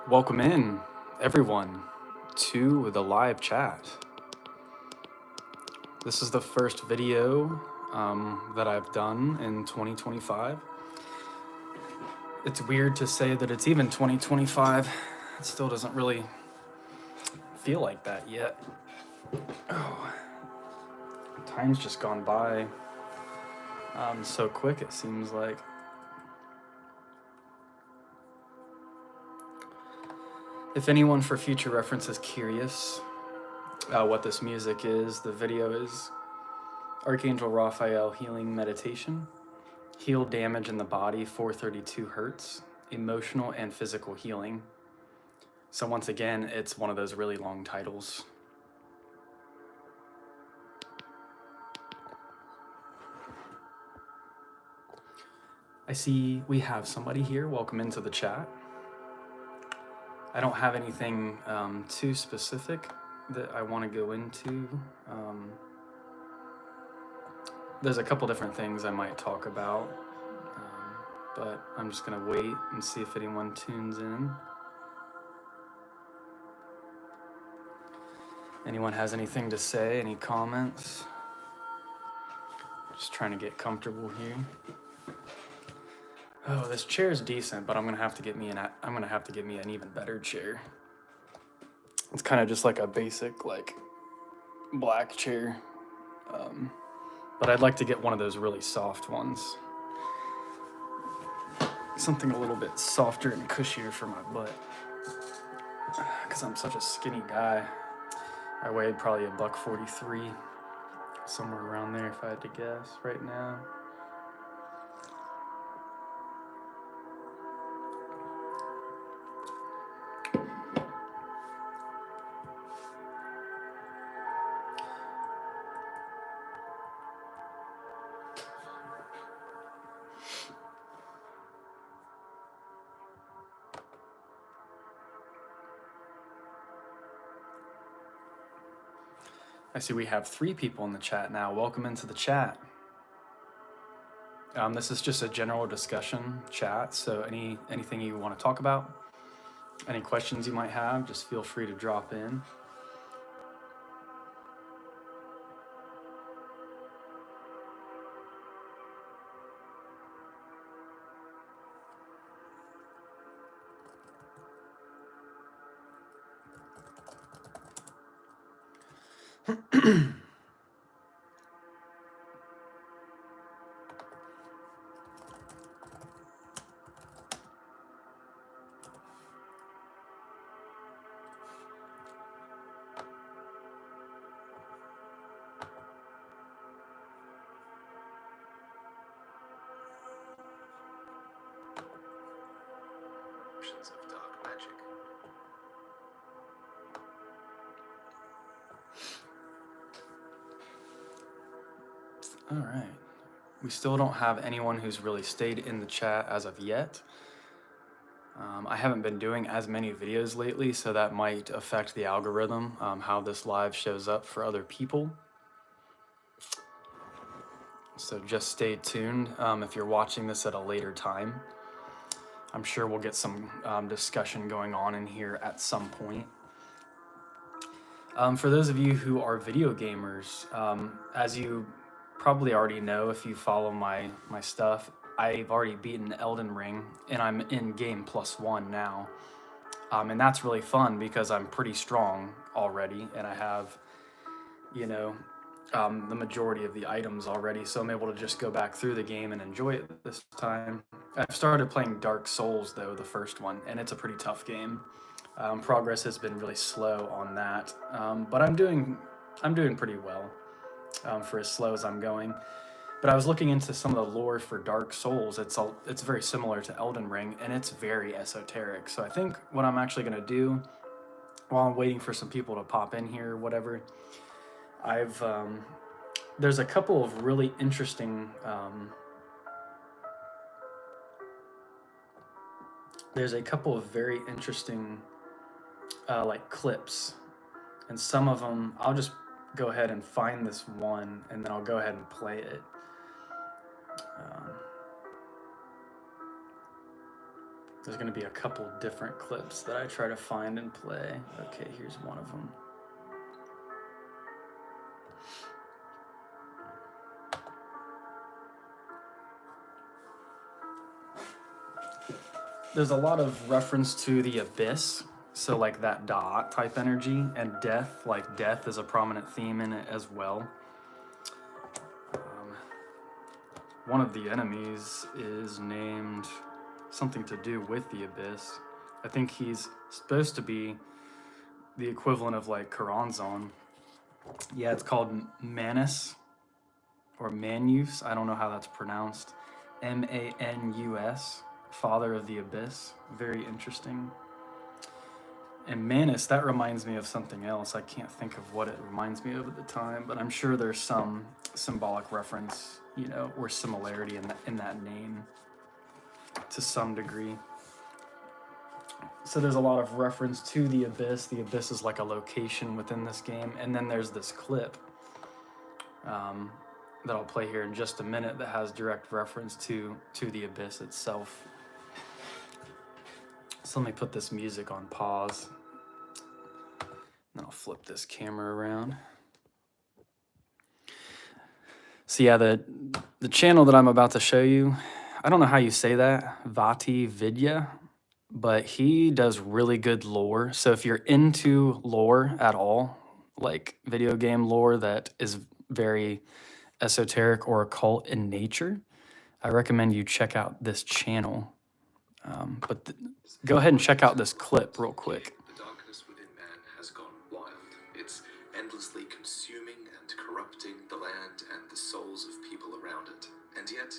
Welcome in, everyone, to the live chat. This is the first video that I've done in 2025. It's weird to say that it's even 2025. It still doesn't really feel like that yet. Oh, time's just gone by so quick, it seems like. If anyone for future reference is curious what this music is, the video is Archangel Raphael Healing Meditation. Heal damage in the body, 432 hertz, emotional and physical healing. So once again, it's one of those really long titles. I see we have somebody here. Welcome into the chat. I don't have anything too specific that I want to go into. There's a couple different things I might talk about, but I'm just going to wait and see if anyone tunes in. Anyone has anything to say? Any comments? Just trying to get comfortable here. Oh, this chair is decent, but I'm gonna have to get me an even better chair. It's kind of just like a basic like black chair, but I'd like to get one of those really soft ones. Something a little bit softer and cushier for my butt, because I'm such a skinny guy. I weighed probably $143, somewhere around there if I had to guess right now. I see we have 3 people in the chat now. Welcome into the chat. This is just a general discussion chat, so anything you want to talk about, any questions you might have, just feel free to drop in. Of dark magic. All right. We still don't have anyone who's really stayed in the chat as of yet. I haven't been doing as many videos lately, so that might affect the algorithm, how this live shows up for other people. So just stay tuned if you're watching this at a later time. I'm sure we'll get some discussion going on in here at some point. For those of you who are video gamers, as you probably already know if you follow my stuff, I've already beaten Elden Ring, and I'm in game +1 now. And that's really fun because I'm pretty strong already, and I have, the majority of the items already, so I'm able to just go back through the game and enjoy it this time. I've started playing Dark Souls, though, the first one, and it's a pretty tough game. Progress has been really slow on that, but I'm doing pretty well for as slow as I'm going. But I was looking into some of the lore for Dark Souls. It's very similar to Elden Ring, and it's very esoteric. So I think what I'm actually going to do, while I'm waiting for some people to pop in here or whatever, there's a couple of really interesting very interesting like clips, and some of them I'll just go ahead and find this one, and then I'll go ahead and play it. There's going to be a couple different clips that I try to find and play. Okay, here's one of them. There's a lot of reference to the abyss, so like that dot type energy, and death, like death is a prominent theme in it as well. One of the enemies is named something to do with the abyss. I think he's supposed to be the equivalent of like Karanzon. Yeah, it's called Manus or Manus. I don't know how that's pronounced. Manus, Father of the Abyss. Very interesting. And Manus, that reminds me of something else. I can't think of what it reminds me of at the time, but I'm sure there's some symbolic reference, you know, or similarity in that name to some degree. So there's a lot of reference to the Abyss. The Abyss is like a location within this game. And then there's this clip that I'll play here in just a minute that has direct reference to the Abyss itself. So let me put this music on pause. Then I'll flip this camera around. So yeah, the channel that I'm about to show you, I don't know how you say that, Vati Vidya, but he does really good lore. So if you're into lore at all, like video game lore that is very esoteric or occult in nature, I recommend you check out this channel. Go ahead and check out this clip real quick. The darkness within man has gone wild. It's endlessly consuming and corrupting the land and the souls of people around it. And yet,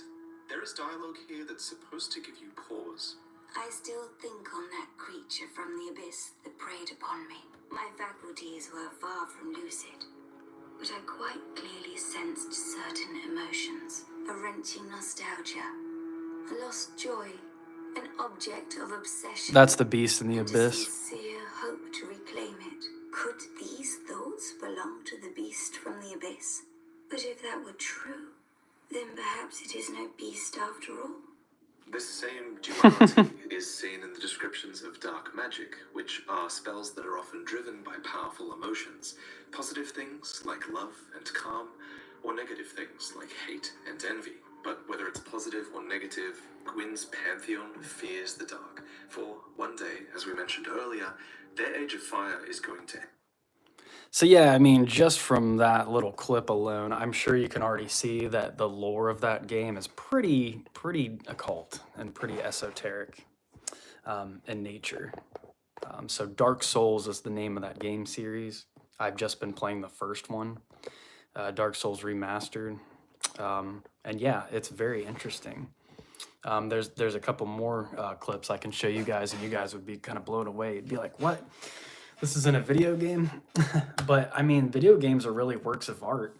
there is dialogue here that's supposed to give you pause. I still think on that creature from the abyss that preyed upon me. My faculties were far from lucid, but I quite clearly sensed certain emotions. A wrenching nostalgia, a lost joy, an object of obsession. That's the beast in the abyss. A sincere hope to reclaim it. Could these thoughts belong to the beast from the abyss? But if that were true, then perhaps it is no beast after all. This same duality is seen in the descriptions of dark magic, which are spells that are often driven by powerful emotions. Positive things like love and calm, or negative things like hate and envy. But whether it's positive or negative, Gwyn's pantheon fears the dark. For one day, as we mentioned earlier, their Age of Fire is going to end. So yeah, I mean, just from that little clip alone, I'm sure you can already see that the lore of that game is pretty occult and pretty esoteric in nature. So Dark Souls is the name of that game series. I've just been playing the first one, Dark Souls Remastered. And yeah, it's very interesting. There's a couple more clips I can show you guys, and you guys would be kind of blown away. It'd be like, what? This is in a video game? But I mean, video games are really works of art.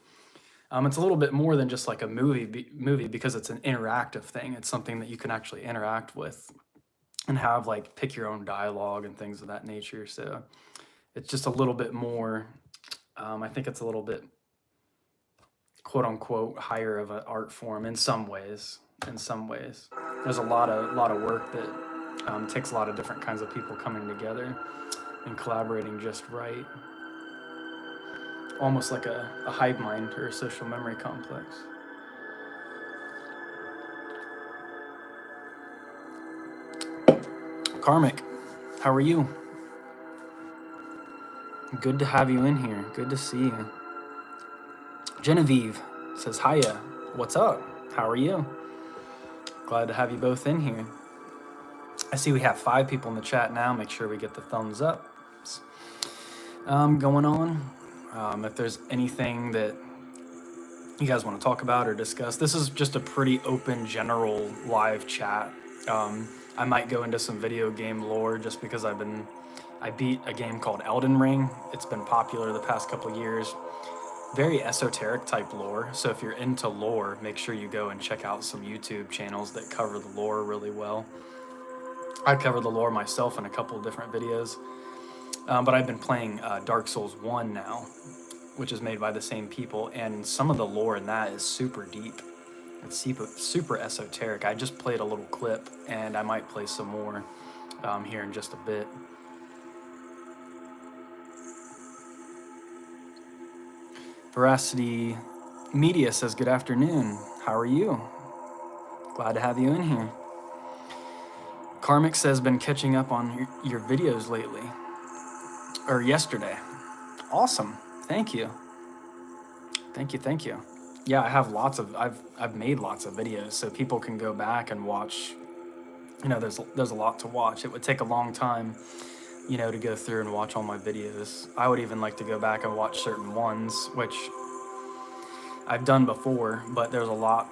It's a little bit more than just like a movie because it's an interactive thing. It's something that you can actually interact with and have like pick your own dialogue and things of that nature. So it's just a little bit more, I think it's a little bit quote unquote higher of an art form in some ways. There's a lot of work that takes a lot of different kinds of people coming together and collaborating just right. Almost like a hive mind or a social memory complex. Karmic, how are you? Good to have you in here. Good to see you. Genevieve says, hiya, what's up? How are you? Glad to have you both in here. I see we have 5 people in the chat now. Make sure we get the thumbs up going on. If there's anything that you guys want to talk about or discuss, this is just a pretty open, general live chat. I might go into some video game lore just because I beat a game called Elden Ring. It's been popular the past couple years. Very esoteric type lore. So if you're into lore, make sure you go and check out some YouTube channels that cover the lore really well. I cover the lore myself in a couple of different videos. But I've been playing Dark Souls 1 now, which is made by the same people, and some of the lore in that is super deep. It's super esoteric. I just played a little clip, and I might play some more here in just a bit. Veracity Media says, good afternoon. How are you? Glad to have you in here. Karmic says, been catching up on your videos lately. Or yesterday. Awesome. Thank you. Thank you. Yeah, I have I've made lots of videos, so people can go back and watch. You know, there's a lot to watch. It would take a long time, you know, to go through and watch all my videos. I would even like to go back and watch certain ones, which I've done before, but there's a lot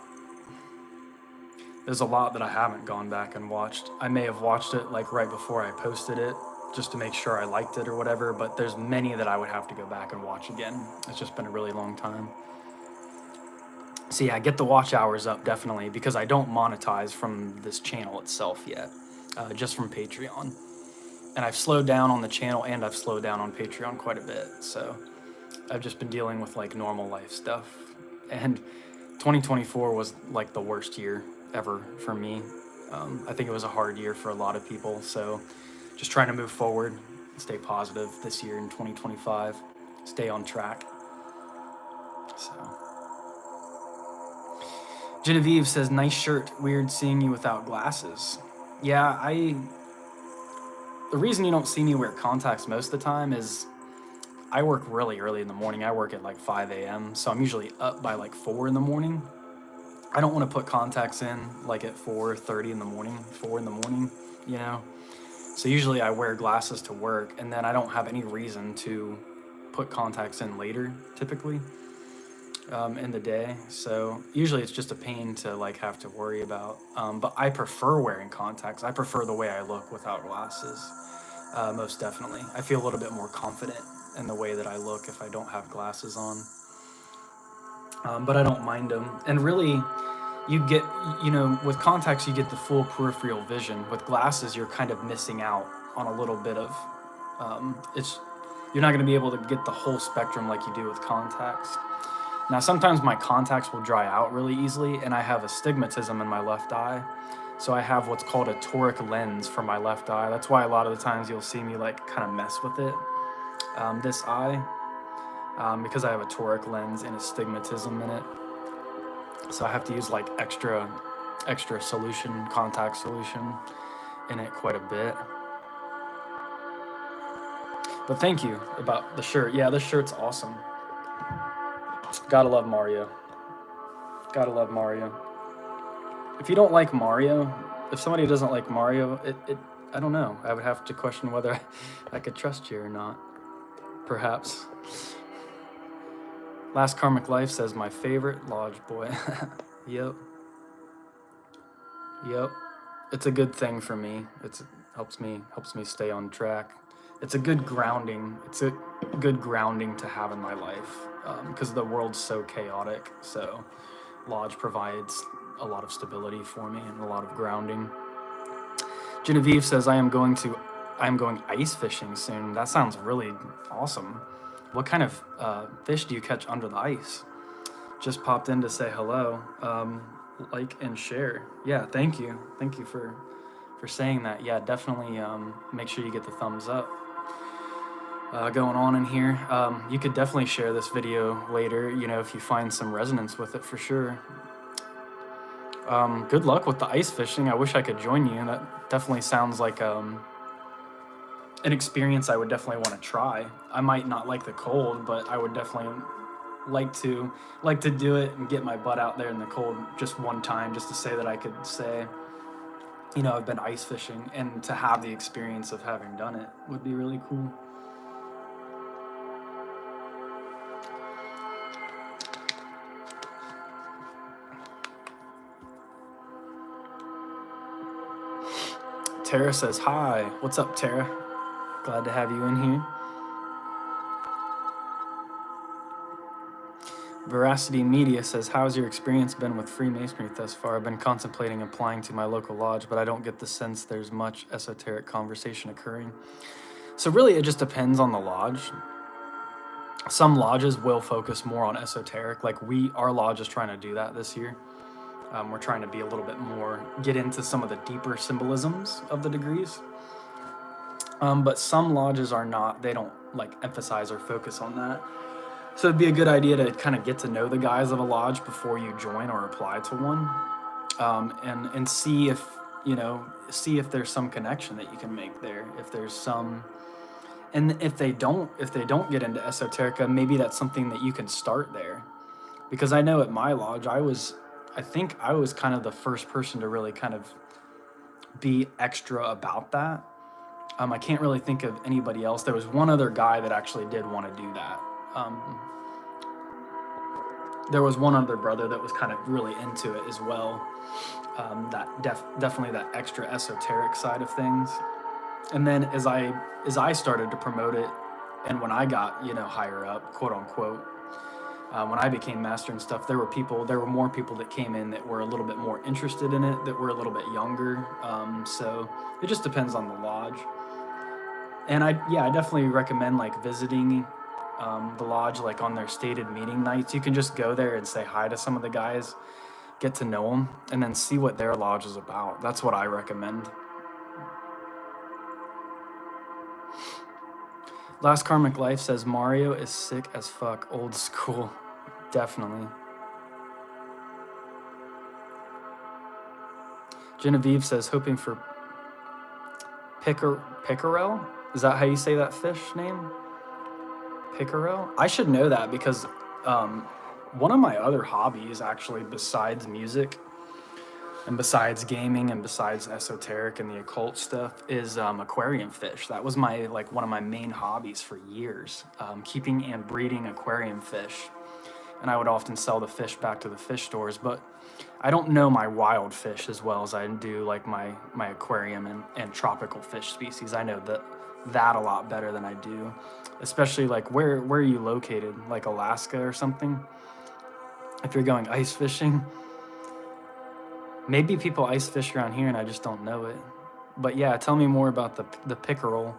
that I haven't gone back and watched. I may have watched it like right before I posted it, just to make sure I liked it or whatever, but there's many that I would have to go back and watch again. It's just been a really long time. So yeah, get the watch hours up, definitely, because I don't monetize from this channel itself yet, just from Patreon. And I've slowed down on the channel, and I've slowed down on Patreon quite a bit, so I've just been dealing with like normal life stuff. And 2024 was like the worst year ever for me. I think it was a hard year for a lot of people, so just trying to move forward, stay positive this year in 2025, stay on track. So Genevieve says, nice shirt, weird seeing you without glasses. Yeah, the reason you don't see me wear contacts most of the time is I work really early in the morning. I work at like 5 a.m. So I'm usually up by like 4 in the morning. I don't want to put contacts in like at 4:30 in the morning, 4 in the morning, you know? So usually I wear glasses to work, and then I don't have any reason to put contacts in later, typically, in the day. So usually it's just a pain to like have to worry about. But I prefer wearing contacts. I prefer the way I look without glasses, most definitely. I feel a little bit more confident in the way that I look if I don't have glasses on. But I don't mind them. And really, you get, you know, with contacts, you get the full peripheral vision. With glasses, you're kind of missing out on a little bit of, you're not going to be able to get the whole spectrum like you do with contacts. Now, sometimes my contacts will dry out really easily, and I have astigmatism in my left eye. So I have what's called a toric lens for my left eye. That's why a lot of the times you'll see me like kind of mess with it, this eye, because I have a toric lens and astigmatism in it. So I have to use like extra solution, contact solution in it quite a bit. But thank you about the shirt. Yeah, this shirt's awesome. Gotta love Mario. Gotta love Mario. If you don't like Mario, if somebody doesn't like Mario, I don't know. I would have to question whether I could trust you or not. Perhaps. Last Karmic Life says, my favorite Lodge boy. Yep. It's a good thing for me. It helps me stay on track. It's a good grounding. It's a good grounding to have in my life, because the world's so chaotic. So Lodge provides a lot of stability for me and a lot of grounding. Genevieve says, I'm going ice fishing soon. That sounds really awesome. What kind of fish do you catch under the ice? Just popped in to say hello. Like and share. Yeah, thank you for saying that. Yeah, definitely make sure you get the thumbs up going on in here. You could definitely share this video later, you know, if you find some resonance with it, for sure. Good luck with the ice fishing. I wish I could join you. That definitely sounds like an experience I would definitely want to try. I might not like the cold, but I would definitely like to do it and get my butt out there in the cold just one time, just to say that I could say, you know, I've been ice fishing, and to have the experience of having done it would be really cool. Tara says, hi. What's up, Tara? Glad to have you in here. Veracity Media says, how's your experience been with Freemasonry thus far? I've been contemplating applying to my local lodge, but I don't get the sense there's much esoteric conversation occurring. So really, it just depends on the lodge. Some lodges will focus more on esoteric, like our lodge is trying to do that this year. We're trying to be a little bit more, get into some of the deeper symbolisms of the degrees. But some lodges are not, they don't like emphasize or focus on that. So it'd be a good idea to kind of get to know the guys of a lodge before you join or apply to one, and see if, see if there's some connection that you can make there. If there's some, and if they don't get into esoterica, maybe that's something that you can start there. Because I know at my lodge, I think I was kind of the first person to really kind of be extra about that. I can't really think of anybody else. There was one other guy that actually did want to do that. There was one other brother that was kind of really into it as well. That definitely that extra esoteric side of things. And then as I started to promote it, and when I got higher up, quote unquote, when I became master and stuff, there were more people that came in that were a little bit more interested in it, that were a little bit younger. So it just depends on the lodge. And I definitely recommend like visiting the lodge like on their stated meeting nights. You can just go there and say hi to some of the guys, get to know them, and then see what their lodge is about. That's what I recommend. Last Karmic Life says Mario is sick as fuck, old school. Definitely. Genevieve says hoping for pickerel. Is that how you say that fish name? Pickerel? I should know that because one of my other hobbies, actually, besides music and besides gaming and besides esoteric and the occult stuff, is aquarium fish. That was one of my main hobbies for years, keeping and breeding aquarium fish. And I would often sell the fish back to the fish stores, but I don't know my wild fish as well as I do like my aquarium and tropical fish species. I know that a lot better than I do, especially like where are you located, like Alaska or something? If you're going ice fishing, maybe people ice fish around here and I just don't know it. But yeah, tell me more about the pickerel.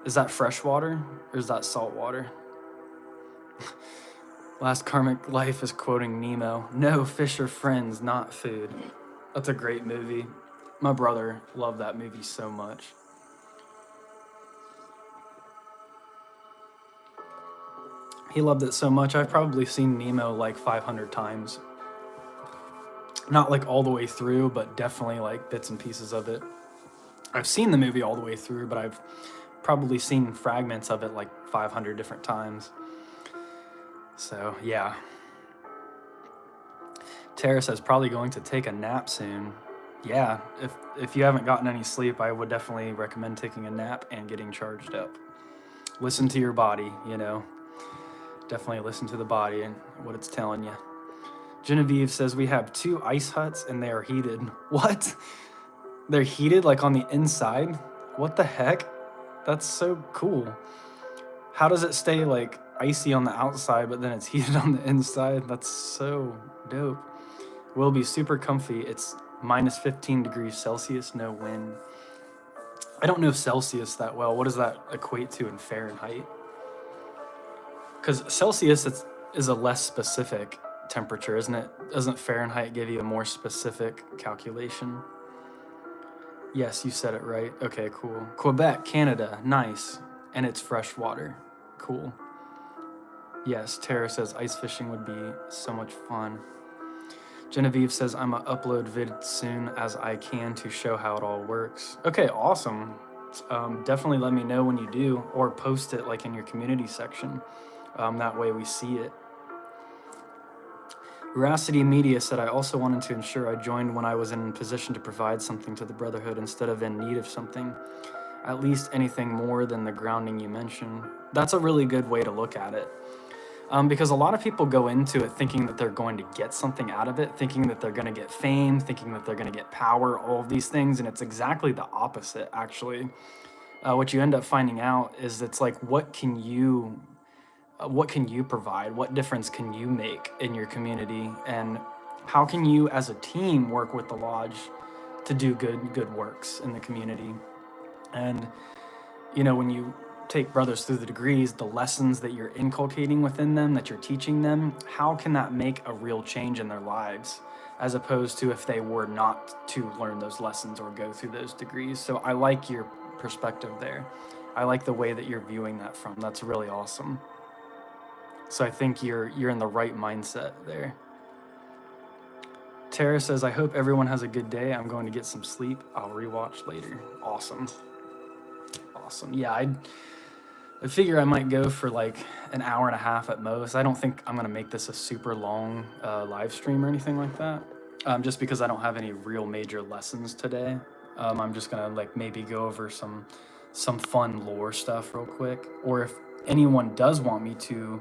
Is that freshwater or is that saltwater? Last Karmic Life is quoting Nemo. No, fish are friends, not food. That's a great movie. My brother loved that movie so much. He loved it so much, I've probably seen Nemo like 500 times. Not like all the way through, but definitely like bits and pieces of it. I've seen the movie all the way through, but I've probably seen fragments of it like 500 different times. So, yeah. Tara says probably going to take a nap soon. Yeah, if you haven't gotten any sleep, I would definitely recommend taking a nap and getting charged up. Listen to your body, Definitely listen to the body and what it's telling you. Genevieve says we have 2 ice huts and they are heated. What? They're heated like on the inside? What the heck? That's so cool. How does it stay like icy on the outside, but then it's heated on the inside? That's so dope. Will be super comfy. It's minus 15 degrees Celsius, no wind. I don't know Celsius that well. What does that equate to in Fahrenheit? Because Celsius is a less specific temperature, isn't it? Doesn't Fahrenheit give you a more specific calculation? Yes, you said it right. Okay, cool. Quebec, Canada, nice. And it's fresh water. Cool. Yes, Tara says ice fishing would be so much fun. Genevieve says I'm gonna upload vid soon as I can to show how it all works. Okay, awesome. Definitely let me know when you do, or post it like in your community section. That way we see it. Veracity Media said I also wanted to ensure I joined when I was in position to provide something to the Brotherhood instead of in need of something. At least anything more than the grounding you mentioned. That's a really good way to look at it. Because a lot of people go into it thinking that they're going to get something out of it, thinking that they're going to get fame, thinking that they're going to get power, all of these things, and it's exactly the opposite, actually. What you end up finding out is it's like, what can you provide? What difference can you make in your community? And how can you, as a team, work with the lodge to do good works in the community? And, when you take brothers through the degrees, the lessons that you're inculcating within them, that you're teaching them, how can that make a real change in their lives? as opposed to if they were not to learn those lessons or go through those degrees. So I like your perspective there. I like the way that you're viewing that from. That's really awesome. So I think you're in the right mindset there. Tara says, I hope everyone has a good day. I'm going to get some sleep. I'll rewatch later. Awesome. Awesome. Yeah, I figure I might go for like an hour and a half at most. I don't think I'm going to make this a super long live stream or anything like that. Just because I don't have any real major lessons today. I'm just going to like maybe go over some fun lore stuff real quick. Or if anyone does want me to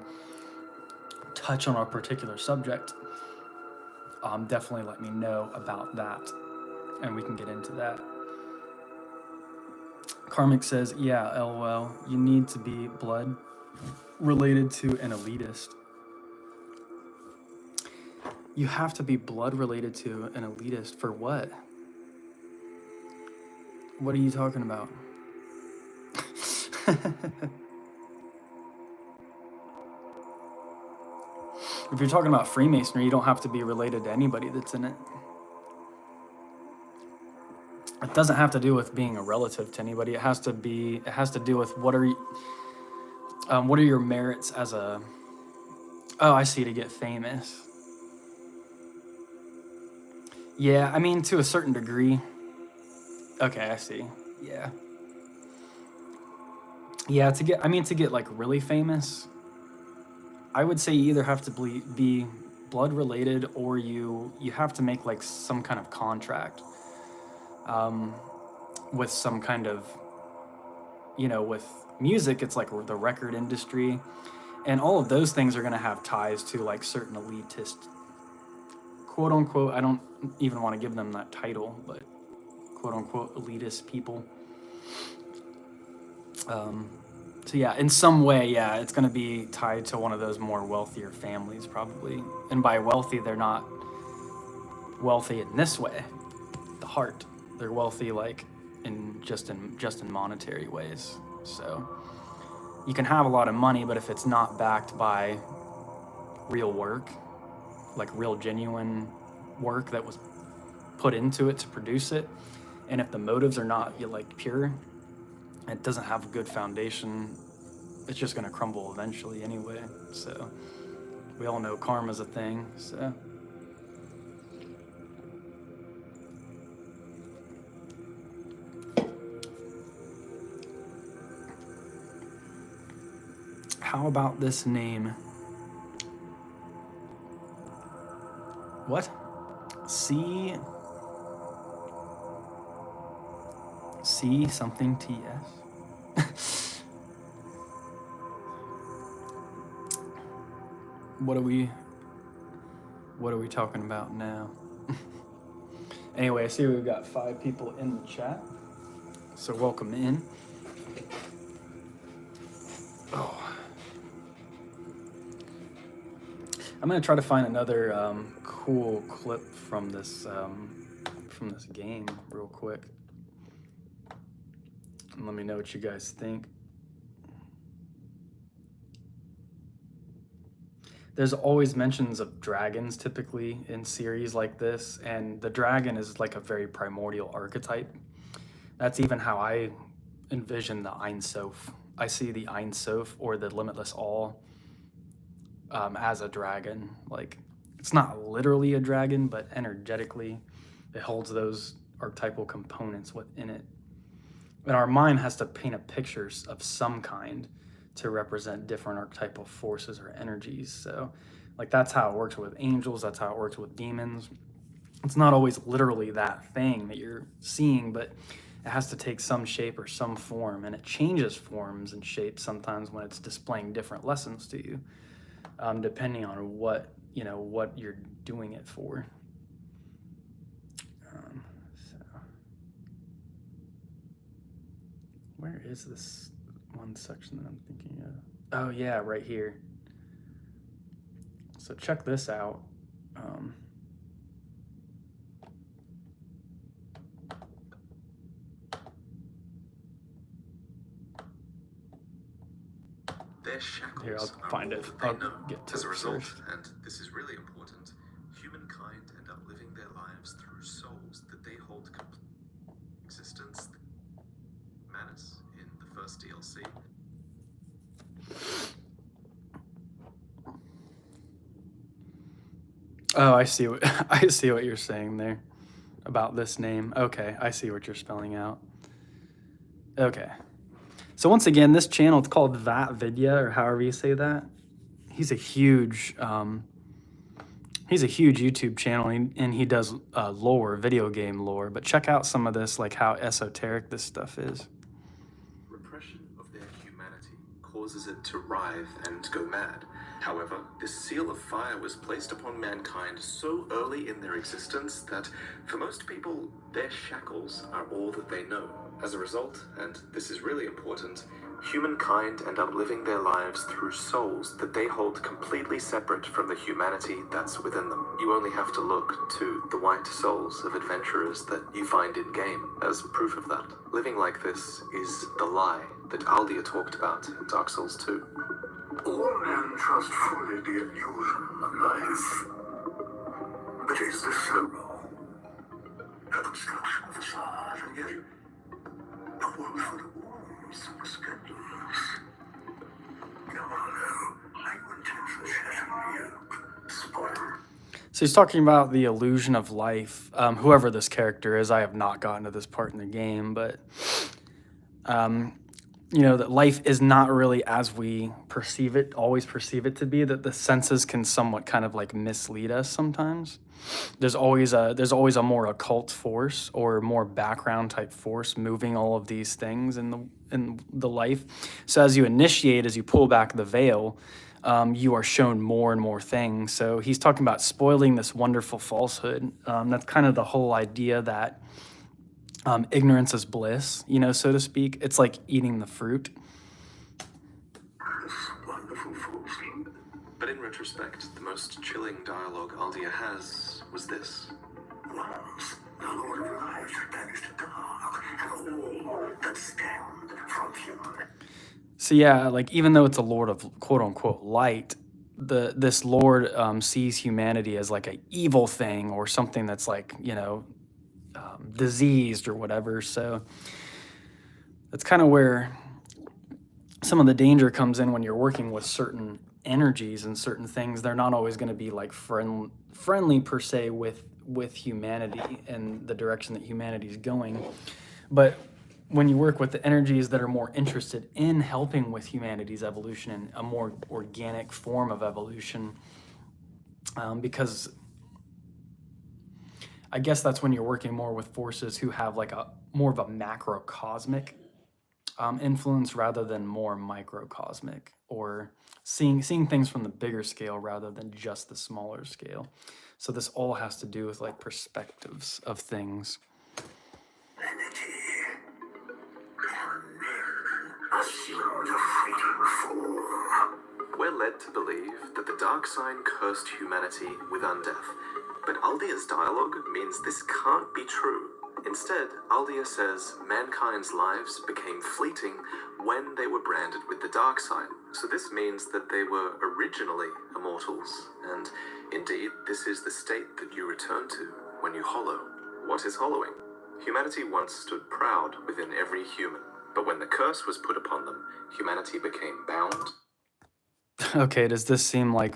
touch on a particular subject, definitely let me know about that and we can get into that. Karmic says, yeah, LOL, you need to be blood related to an elitist. You have to be blood related to an elitist for what? What are you talking about? If you're talking about Freemasonry, you don't have to be related to anybody that's in it. It doesn't have to do with being a relative to anybody. It has to do with what are your merits as a, oh, I see, to get famous. Yeah, I mean, to a certain degree. Okay, I see. Yeah. Yeah, to get like really famous, I would say you either have to be blood related or you have to make like some kind of contract with some kind of, with music, it's like the record industry, and all of those things are going to have ties to like certain elitist, quote unquote, I don't even want to give them that title, but quote unquote elitist people. So yeah, in some way, yeah, it's going to be tied to one of those more wealthier families probably. And by wealthy, they're not wealthy in this way, the heart. They're wealthy like in just in monetary ways. So you can have a lot of money, but if it's not backed by real work, like real genuine work that was put into it to produce it, and if the motives are not like pure, it doesn't have a good foundation, it's just going to crumble eventually anyway. So we all know karma's a thing. So how about this name? What? C something TS? What are we talking about now? Anyway, I see we've got 5 people in the chat, so welcome in. Oh, I'm gonna try to find another cool clip from this game real quick, and let me know what you guys think. There's always mentions of dragons typically in series like this, and the dragon is like a very primordial archetype. That's even how I envision the Ein Sof. I see the Ein Sof or the Limitless All as a dragon. Like, it's not literally a dragon, but energetically it holds those archetypal components within it. And our mind has to paint a picture of some kind to represent different archetypal forces or energies. So like that's how it works with angels, that's how it works with demons. It's not always literally that thing that you're seeing, but it has to take some shape or some form, and it changes forms and shapes sometimes when it's displaying different lessons to you, depending on what you're doing it for. Where is this one section that I'm thinking of? Oh yeah, right here. So check this out. Their shackles Here, I'll are find more it. than they I'll know. get to As a it result, first. and this is really important, humankind and end up living their lives through souls that they hold complete existence. Manus in the first DLC. Oh, I see what I see what you're saying there about this name. Okay, I see what you're spelling out. Okay. So once again, this channel, it's called VatVidya, or however you say that. He's a huge YouTube channel, and he does lore, video game lore. But check out some of this, like how esoteric this stuff is. Repression of their humanity causes it to writhe and go mad. However, this seal of fire was placed upon mankind so early in their existence that, for most people, their shackles are all that they know. As a result, and this is really important, humankind end up living their lives through souls that they hold completely separate from the humanity that's within them. You only have to look to the white souls of adventurers that you find in-game as proof of that. Living like this is the lie that Aldia talked about in Dark Souls 2. All men trust fully the illusion of life. But is this so wrong? A construction facade, and yet a world full of wounds and scandals. No, I intend to shatter you, spoil. So he's talking about the illusion of life. Whoever this character is, I have not gotten to this part in the game, but you know, that life is not really as we perceive it, always perceive it to be, that the senses can somewhat kind of like mislead us sometimes. There's always a more occult force or more background type force moving all of these things in the life. So as you initiate, as you pull back the veil, you are shown more and more things. So he's talking about spoiling this wonderful falsehood. That's kind of the whole idea that ignorance is bliss, you know, so to speak. It's like eating the fruit. This wonderful falsehood. But in retrospect, the most chilling dialogue Aldia has was this. Once, the Lord of Life banished dark, and all that stemmed from human. So yeah, like even though it's a lord of quote unquote light, this lord sees humanity as like an evil thing or something that's like, you know, diseased or whatever. So that's kind of where some of the danger comes in when you're working with certain energies and certain things. They're not always going to be like friendly per se with humanity and the direction that humanity is going. But when you work with the energies that are more interested in helping with humanity's evolution and a more organic form of evolution, because I guess that's when you're working more with forces who have like a more of a macrocosmic influence rather than more microcosmic, or seeing things from the bigger scale rather than just the smaller scale. So this all has to do with like perspectives of things. Vanity. And men assumed a fleeting form. We're led to believe that the Dark Sign cursed humanity with undeath, but Aldia's dialogue means this can't be true. Instead, Aldia says mankind's lives became fleeting when they were branded with the Dark Sign. So this means that they were originally immortals, and indeed, this is the state that you return to when you hollow. What is hollowing? Humanity once stood proud within every human, but when the curse was put upon them, humanity became bound. Okay, does this seem like,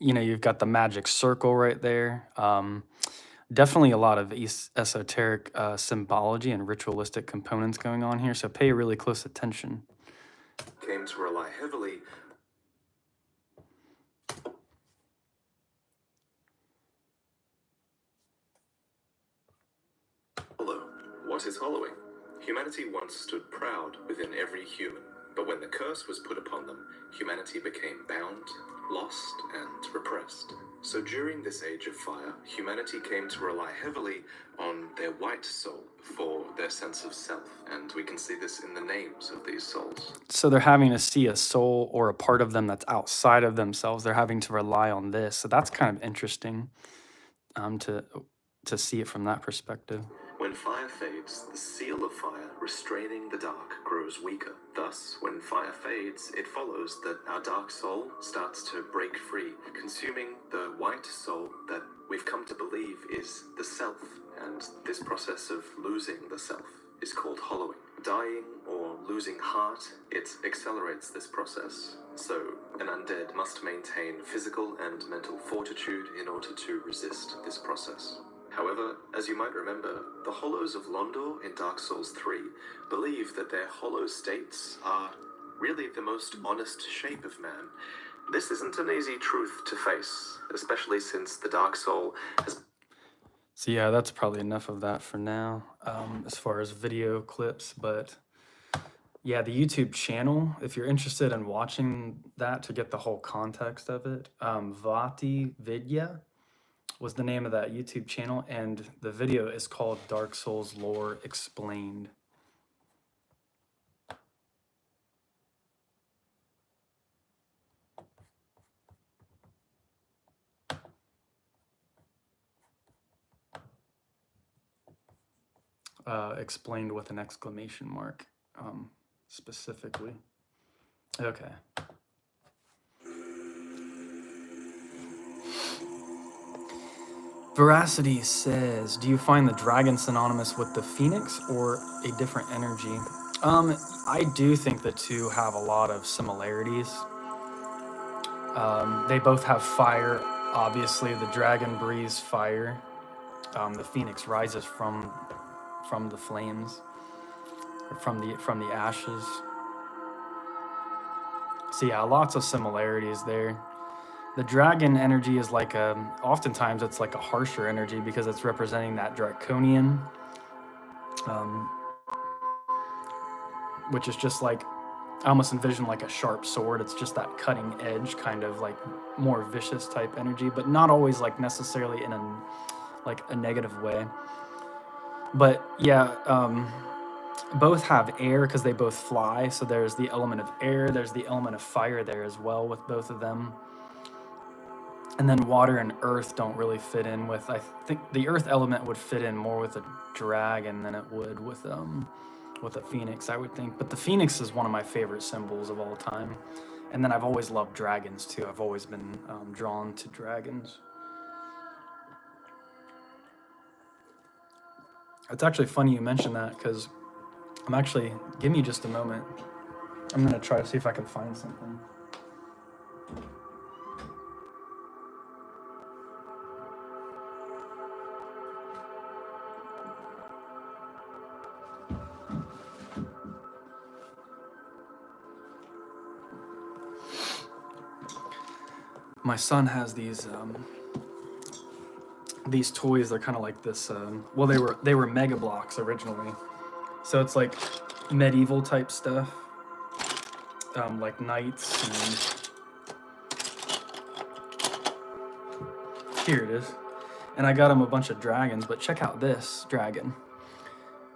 you know, you've got the magic circle right there? Definitely a lot of esoteric symbology and ritualistic components going on here, so pay really close attention. Came to rely heavily hollow. What is hollowing? Humanity once stood proud within every human, but when the curse was put upon them, humanity became bound, lost, and repressed. So during this age of fire, humanity came to rely heavily on their white soul for their sense of self, and we can see this in the names of these souls. So they're having to see a soul or a part of them that's outside of themselves. They're having to rely on this. So that's kind of interesting to see it from that perspective. When When fire fades, the seal of fire restraining the dark grows weaker. Thus, when fire fades, it follows that our dark soul starts to break free, consuming the white soul that we've come to believe is the self. And this process of losing the self is called hollowing. Dying or losing heart, it accelerates this process. So, an undead must maintain physical and mental fortitude in order to resist this process. However, as you might remember, the Hollows of Londor in Dark Souls 3 believe that their hollow states are really the most honest shape of man. This isn't an easy truth to face, especially since the Dark Soul has... So yeah, that's probably enough of that for now, as far as video clips, but yeah, the YouTube channel, if you're interested in watching that to get the whole context of it, Vati Vidya was the name of that YouTube channel, and the video is called Dark Souls Lore Explained. Explained with an exclamation mark, specifically. Okay. Veracity says, do you find the dragon synonymous with the phoenix or a different energy? I do think the two have a lot of similarities. They both have fire. Obviously, the dragon breathes fire. The phoenix rises from the flames, or from the ashes. So yeah, lots of similarities there. The dragon energy is like oftentimes it's like a harsher energy because it's representing that draconian, which is just like, I almost envision like a sharp sword. It's just that cutting edge, kind of like more vicious type energy, but not always like necessarily in a negative way. But yeah, both have air because they both fly. So there's the element of air, there's the element of fire there as well with both of them. And then water and earth don't really fit in with, I think the earth element would fit in more with a dragon than it would with a phoenix, I would think. But the phoenix is one of my favorite symbols of all time. And then I've always loved dragons too. I've always been drawn to dragons. It's actually funny you mentioned that because give me just a moment. I'm gonna try to see if I can find something. My son has these toys. They're kind of like this. Well, they were Mega Bloks originally, so it's like medieval type stuff, like knights. And here it is. And I got him a bunch of dragons. But check out this dragon.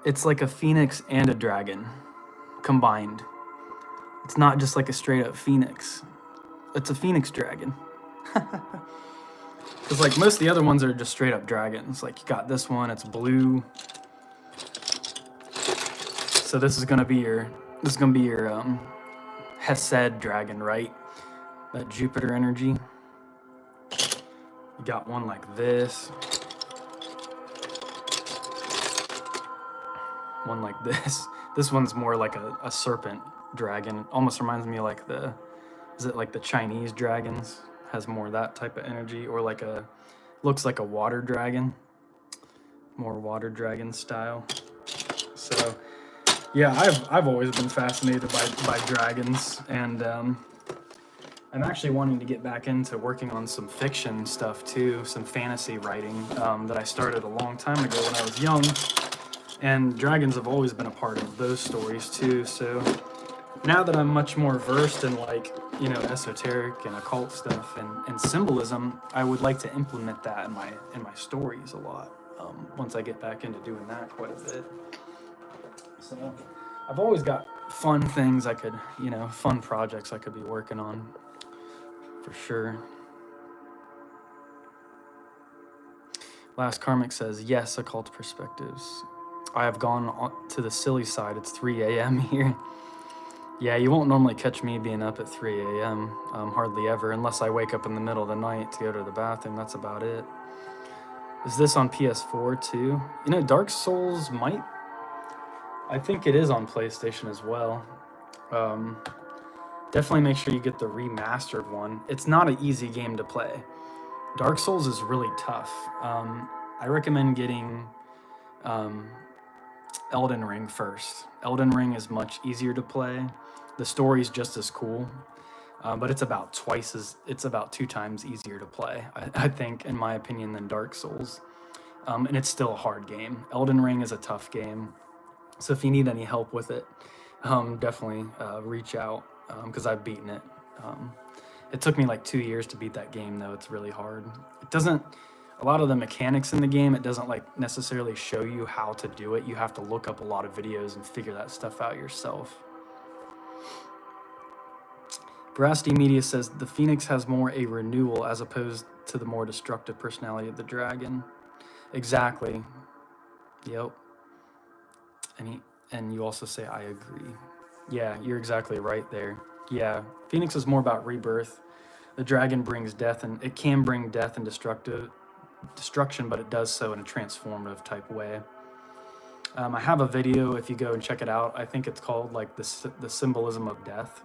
It's like a phoenix and a dragon combined. It's not just like a straight up phoenix. It's a phoenix dragon. Because like most of the other ones are just straight up dragons. Like you got this one, it's blue. So this is gonna be your Hesed dragon, right? That Jupiter energy. You got one like this. One like this. This one's more like a serpent dragon. Almost reminds me of like the Chinese dragons? Has more that type of energy, or like looks like a water dragon, more water dragon style. So yeah, I've always been fascinated by dragons, and I'm actually wanting to get back into working on some fiction stuff too, some fantasy writing that I started a long time ago when I was young, and dragons have always been a part of those stories too. So now that I'm much more versed in like, you know, esoteric and occult stuff and symbolism, I would like to implement that in my stories a lot. Once I get back into doing that quite a bit. So I've always got fun things fun projects I could be working on, for sure. Last Karmic says, yes, occult perspectives. I have gone to the silly side. It's 3 a.m. here. Yeah, you won't normally catch me being up at 3 a.m. Hardly ever, unless I wake up in the middle of the night to go to the bathroom. That's about it. Is this on PS4 too? You know, Dark Souls might... I think it is on PlayStation as well. Definitely make sure you get the remastered one. It's not an easy game to play. Dark Souls is really tough. I recommend getting Elden Ring first. Elden Ring is much easier to play. The story's just as cool, but it's about 2 times easier to play, I think, in my opinion, than Dark Souls. And it's still a hard game. Elden Ring is a tough game. So if you need any help with it, definitely reach out, because I've beaten it. It took me like 2 years to beat that game, though. It's really hard. It doesn't... A lot of the mechanics in the game, it doesn't like necessarily show you how to do it. You have to look up a lot of videos and figure that stuff out yourself. Veracity Media says the Phoenix has more a renewal as opposed to the more destructive personality of the dragon. Exactly. Yep. And you also say, I agree. Yeah, you're exactly right there. Yeah, Phoenix is more about rebirth. The dragon brings death, and it can bring death and destruction, but it does so in a transformative type way. I have a video, if you go and check it out. I think it's called like the symbolism of death.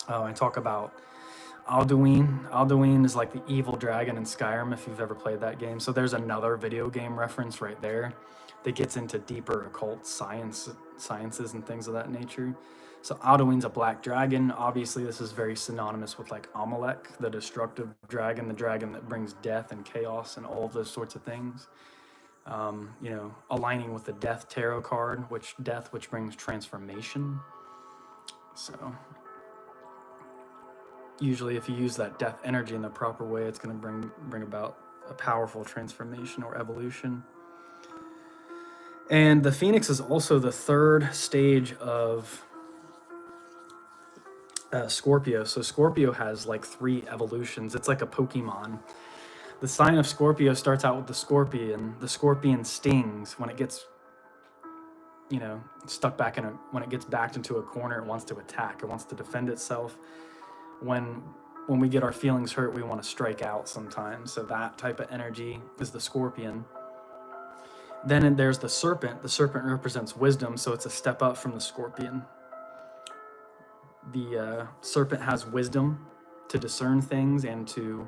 I talk about Alduin. Alduin is like the evil dragon in Skyrim, if you've ever played that game. So there's another video game reference right there that gets into deeper occult sciences and things of that nature. So Alduin's a black dragon. Obviously, this is very synonymous with like Amalek, the destructive dragon, the dragon that brings death and chaos and all of those sorts of things. You know, aligning with the Death Tarot card, which brings transformation. So usually if you use that death energy in the proper way, it's going to bring about a powerful transformation or evolution. And the Phoenix is also the third stage of Scorpio. So Scorpio has like 3 evolutions. It's like a Pokemon. The sign of Scorpio starts out with the scorpion. The scorpion stings when it gets, you know, stuck back when it gets backed into a corner. It wants to attack. It wants to defend itself. When we get our feelings hurt, we want to strike out sometimes. So that type of energy is the scorpion. Then there's the serpent. The serpent represents wisdom, so it's a step up from the scorpion. The serpent has wisdom to discern things and to,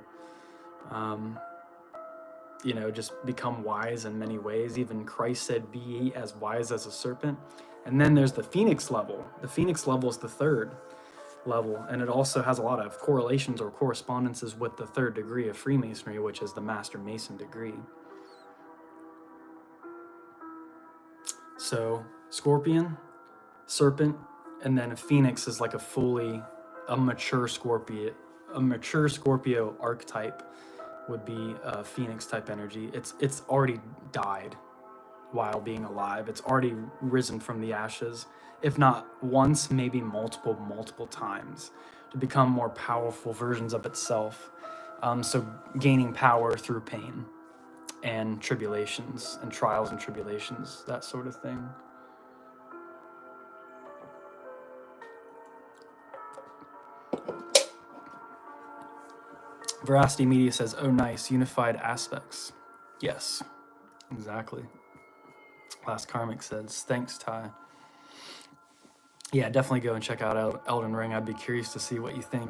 you know, just become wise in many ways. Even Christ said, be ye as wise as a serpent. And then there's the Phoenix level. The Phoenix level is the 3rd level, and it also has a lot of correlations or correspondences with the 3rd degree of Freemasonry, which is the Master Mason degree. So Scorpion, Serpent, and then a Phoenix is like a mature Scorpio. A mature Scorpio archetype would be a Phoenix type energy. It's already died while being alive. It's already risen from the ashes, if not once, maybe multiple times, to become more powerful versions of itself. So gaining power through pain and tribulations and trials and tribulations, that sort of thing. Veracity Media says, oh nice, unified aspects. Yes, exactly. Last Karmic says, thanks, Ty. Yeah, definitely go and check out Elden Ring. I'd be curious to see what you think.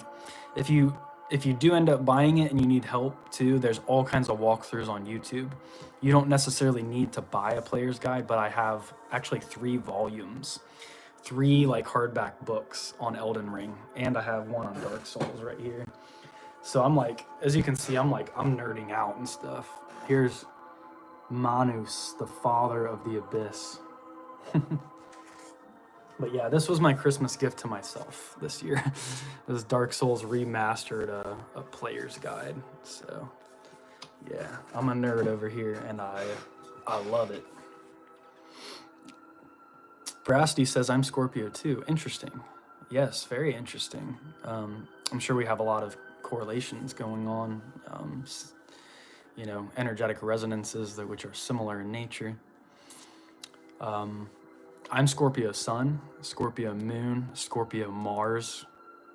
If you do end up buying it and you need help too, there's all kinds of walkthroughs on YouTube. You don't necessarily need to buy a player's guide, but I have actually 3 volumes, 3 like hardback books on Elden Ring, and I have one on Dark Souls right here. So I'm like, as you can see, I'm nerding out and stuff. Here's Manus, the father of the abyss. But yeah, this was my Christmas gift to myself this year. This Dark Souls remastered a player's guide. So yeah, I'm a nerd over here and I love it. Veracity says I'm Scorpio too. Interesting. Yes, very interesting. I'm sure we have a lot of correlations going on, you know, energetic resonances which are similar in nature. I'm Scorpio Sun, Scorpio Moon, Scorpio Mars,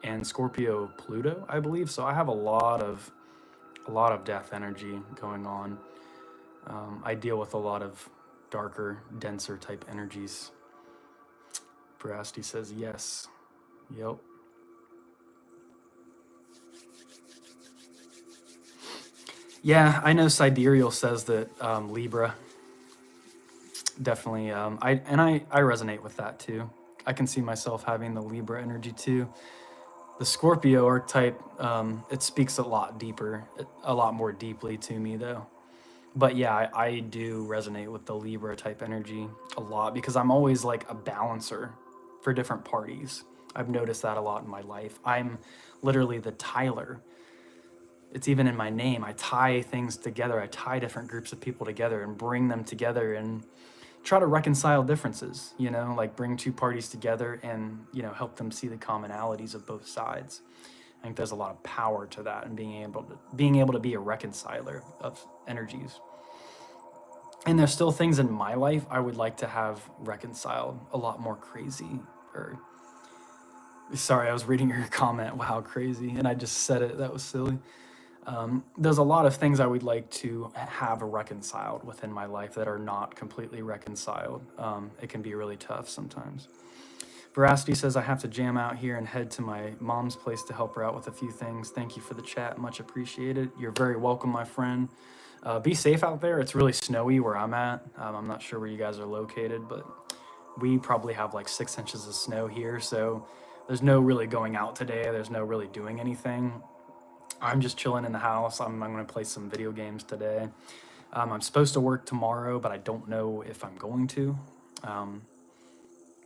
and Scorpio Pluto, I believe. So I have a lot of death energy going on. I deal with a lot of darker, denser type energies. Veracity says yes. Yep. Yeah, I know Sidereal says that Libra definitely. I resonate with that too. I can see myself having the Libra energy too. The Scorpio archetype, it speaks a lot deeper, a lot more deeply to me though. But yeah, I do resonate with the Libra type energy a lot because I'm always like a balancer for different parties. I've noticed that a lot in my life. I'm literally the Tyler. It's even in my name. I tie things together. I tie different groups of people together and bring them together and try to reconcile differences, you know, like bring two parties together and, you know, help them see the commonalities of both sides. I think there's a lot of power to that and being able to be a reconciler of energies. And there's still things in my life I would like to have reconciled a lot more crazy. Or sorry, I was reading your comment. Wow, crazy. And I just said it. That was silly. There's a lot of things I would like to have reconciled within my life that are not completely reconciled. It can be really tough sometimes. Veracity says, I have to jam out here and head to my mom's place to help her out with a few things. Thank you for the chat. Much appreciated. You're very welcome, my friend. Be safe out there. It's really snowy where I'm at. I'm not sure where you guys are located, but we probably have like 6 inches of snow here. So there's no really going out today. There's no really doing anything. I'm just chilling in the house. I'm going to play some video games today. I'm supposed to work tomorrow, but I don't know if I'm going to.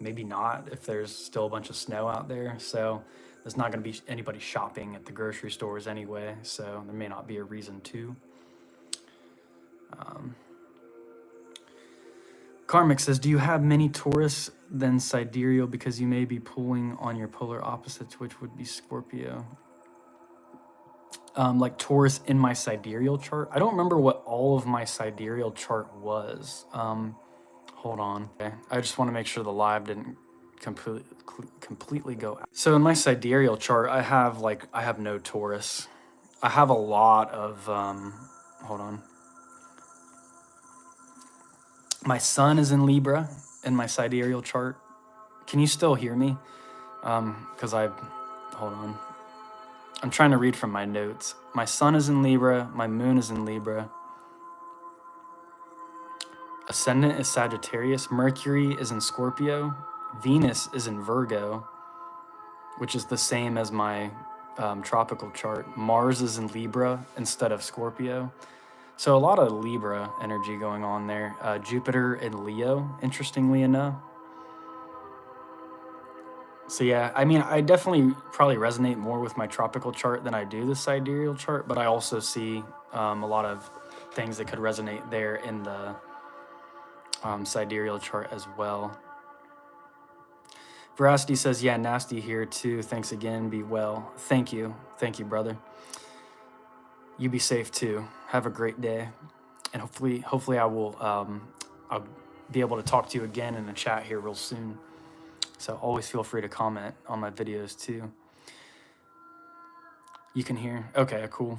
Maybe not if there's still a bunch of snow out there. So there's not going to be anybody shopping at the grocery stores anyway. So there may not be a reason to. Karmic says, do you have many Taurus than Sidereal because you may be pulling on your polar opposites, which would be Scorpio? Like Taurus in my sidereal chart. I don't remember what all of my sidereal chart was. Hold on. Okay. I just want to make sure the live didn't completely go out. So in my sidereal chart, I have no Taurus. I have a lot of, hold on. My sun is in Libra in my sidereal chart. Can you still hear me? Hold on. I'm trying to read from my notes. My sun is in Libra. My moon is in Libra. Ascendant is Sagittarius. Mercury is in Scorpio. Venus is in Virgo, which is the same as my tropical chart. Mars is in Libra instead of Scorpio. So a lot of Libra energy going on there. Jupiter in Leo, interestingly enough. So yeah, I mean, I definitely probably resonate more with my tropical chart than I do the sidereal chart, but I also see a lot of things that could resonate there in the sidereal chart as well. Veracity says, yeah, nasty here too. Thanks again. Be well. Thank you. Thank you, brother. You be safe too. Have a great day. And hopefully I will I'll be able to talk to you again in the chat here real soon. So always feel free to comment on my videos too. You can hear? Okay, cool.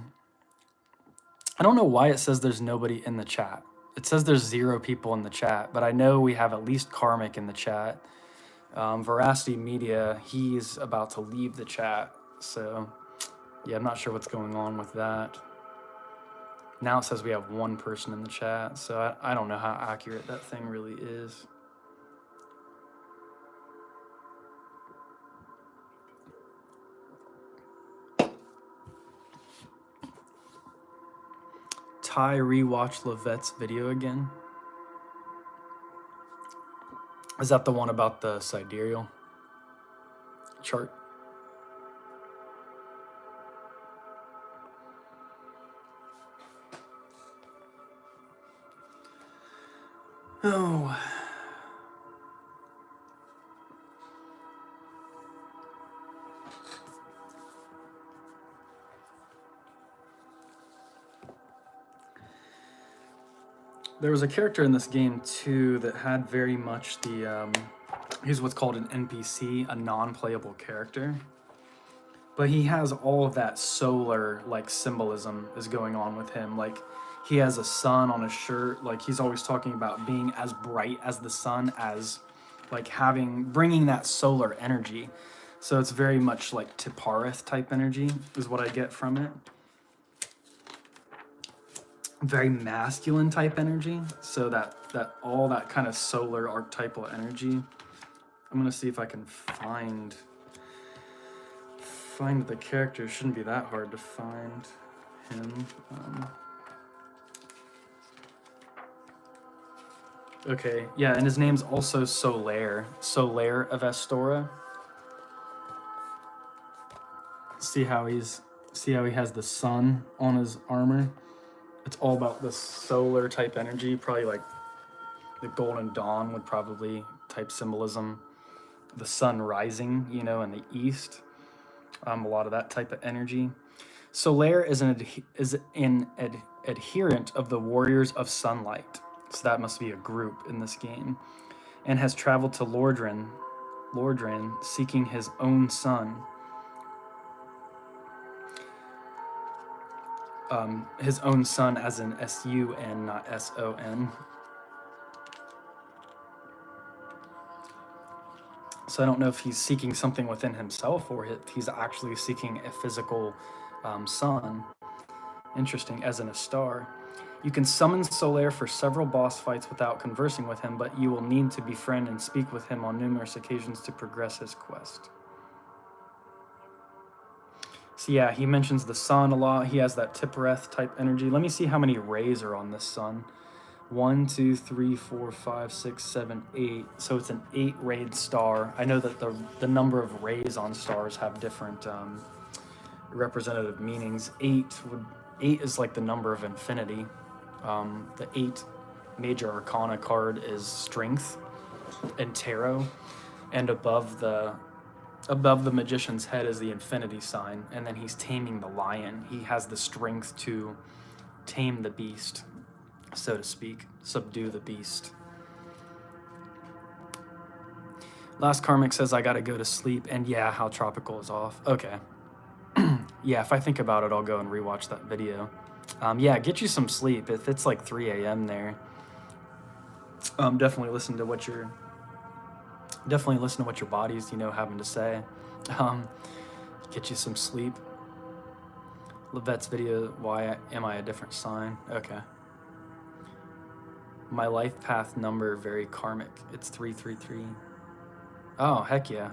I don't know why it says there's nobody in the chat. It says there's 0 people in the chat, but I know we have at least Karmic in the chat. Veracity Media, he's about to leave the chat. So yeah, I'm not sure what's going on with that. Now it says we have 1 person in the chat, so I don't know how accurate that thing really is. Ty rewatched Levette's video again. Is that the one about the sidereal chart? Oh. There was a character in this game too that had very much the he's what's called an NPC, a non-playable character. But he has all of that solar like symbolism is going on with him. Like he has a sun on his shirt. Like he's always talking about being as bright as the sun, as like bringing that solar energy. So it's very much like Tipareth type energy is what I get from it. Very masculine type energy. So that all that kind of solar archetypal energy. I'm gonna see if I can find the character. Shouldn't be that hard to find him. Okay, yeah, and his name's also Solaire of Astora. See how he has the sun on his armor. It's all about the solar type energy. Probably like the Golden Dawn would probably type symbolism. The sun rising, you know, in the east. A lot of that type of energy. Solaire is an adherent of the Warriors of Sunlight. So that must be a group in this game. And has traveled to Lordran seeking his own sun. His own sun as in S-U-N, not S-O-N. So I don't know if he's seeking something within himself or if he's actually seeking a physical sun. Interesting, as in a star. You can summon Solaire for several boss fights without conversing with him, but you will need to befriend and speak with him on numerous occasions to progress his quest. So yeah, he mentions the sun a lot. He has that Tipareth type energy. Let me see how many rays are on this sun. 1, 2, 3, 4, 5, 6, 7, 8. So it's an 8-rayed star. I know that the number of rays on stars have different representative meanings. 8 is like the number of infinity. The 8 major arcana card is strength and tarot, and above the magician's head is the infinity sign, and then he's taming the lion. He has the strength to tame the beast, so to speak, subdue the beast. Last Karmic says I gotta go to sleep, and yeah, how tropical is off. Okay. Yeah, if I think about it, I'll go and rewatch that video. Yeah, get you some sleep. If it's like 3 a.m. there, definitely listen to what your body's, having to say. Get you some sleep. Levette's video, why am I a different sign? Okay. My life path number, very karmic. It's 333. Oh, heck yeah.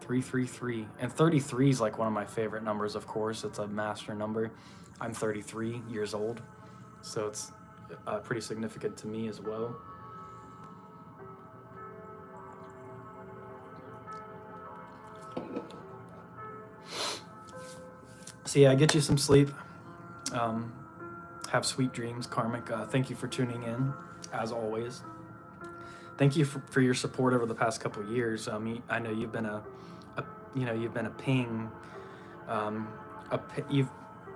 333. And 33 is like one of my favorite numbers, of course. It's a master number. I'm 33 years old, so it's pretty significant to me as well. So yeah, get you some sleep. Have sweet dreams, Karmic. Thank you for tuning in, as always. Thank you for your support over the past couple of years. I know you've been you've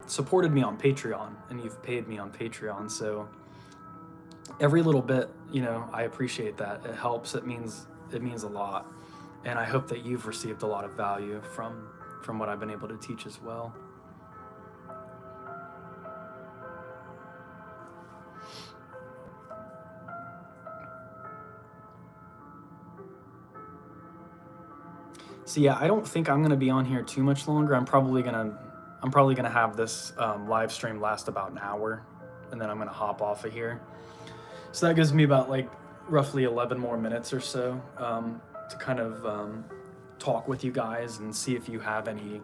supported me on Patreon, and you've paid me on Patreon. So every little bit, I appreciate that. It helps. It means a lot, and I hope that you've received a lot of value from what I've been able to teach as well. So yeah, I don't think I'm gonna be on here too much longer. I'm probably gonna have this live stream last about an hour, and then I'm gonna hop off of here. So that gives me about like roughly 11 more minutes or so to kind of talk with you guys and see if you have any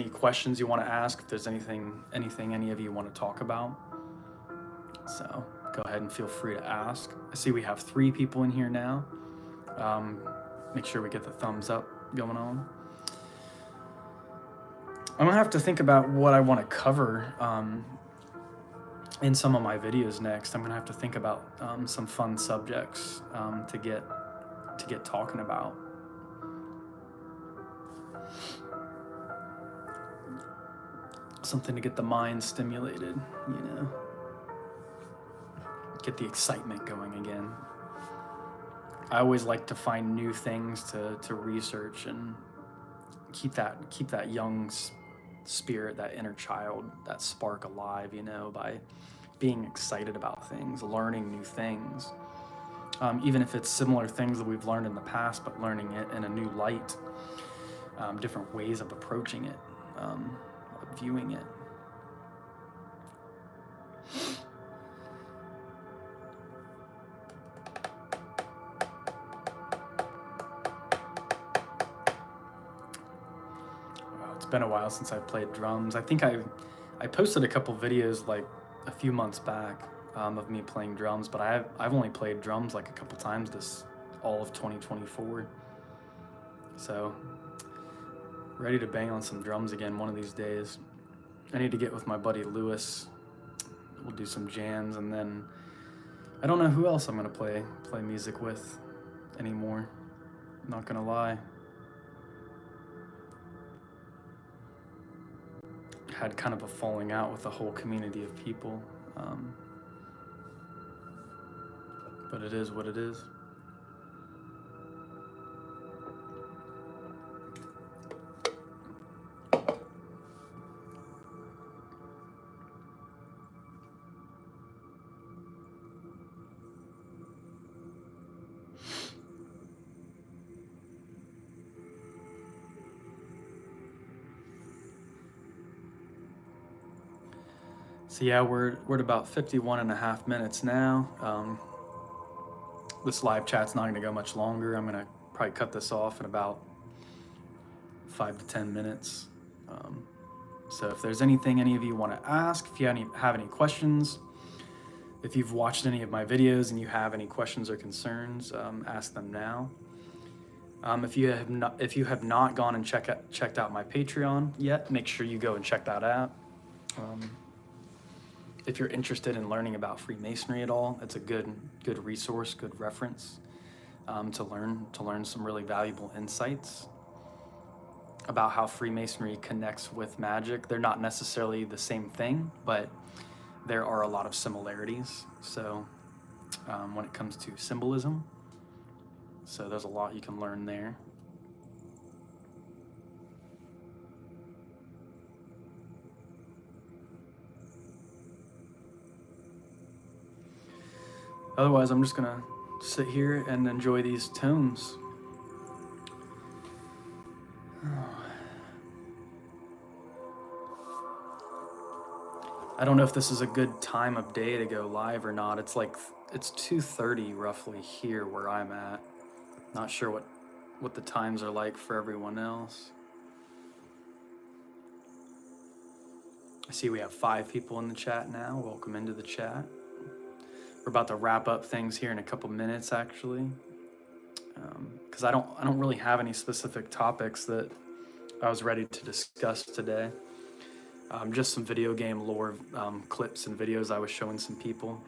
questions you want to ask. If there's anything any of you want to talk about, so go ahead and feel free to ask. I see we have 3 people in here now. Make sure we get the thumbs up going on. I'm gonna have to think about what I want to cover in some of my videos next. I'm gonna have to think about some fun subjects to get talking about. something to get the mind stimulated, you know, get the excitement going again. I always like to find new things to research and keep that young spirit, that inner child, that spark alive, you know, by being excited about things, learning new things. Even if it's similar things that we've learned in the past, but learning it in a new light, different ways of approaching it, viewing it. Wow, it's been a while since I played drums. I think I posted a couple videos like a few months back of me playing drums, but I've only played drums like a couple times this all of 2024. So ready to bang on some drums again one of these days. I need to get with my buddy Lewis. We'll do some jams, and then I don't know who else I'm gonna play music with anymore. Not gonna lie. Had kind of a falling out with the whole community of people. But it is what it is. So yeah, we're at about 51 and a half minutes now. This live chat's not going to go much longer. I'm going to probably cut this off in about 5 to 10 minutes. So if there's anything any of you want to ask, if you have any questions, if you've watched any of my videos and you have any questions or concerns, ask them now. If you have not gone and checked out my Patreon yet, make sure you go and check that out. If you're interested in learning about Freemasonry at all, it's a good resource, good reference to learn some really valuable insights about how Freemasonry connects with magic. They're not necessarily the same thing, but there are a lot of similarities. So when it comes to symbolism, so there's a lot you can learn there. Otherwise, I'm just gonna sit here and enjoy these tones. I don't know if this is a good time of day to go live or not. It's 2:30 roughly here where I'm at. Not sure what the times are like for everyone else. I see we have 5 people in the chat now. Welcome into the chat. We're about to wrap up things here in a couple minutes, actually, because I don't really have any specific topics that I was ready to discuss today. Just some video game lore clips and videos I was showing some people,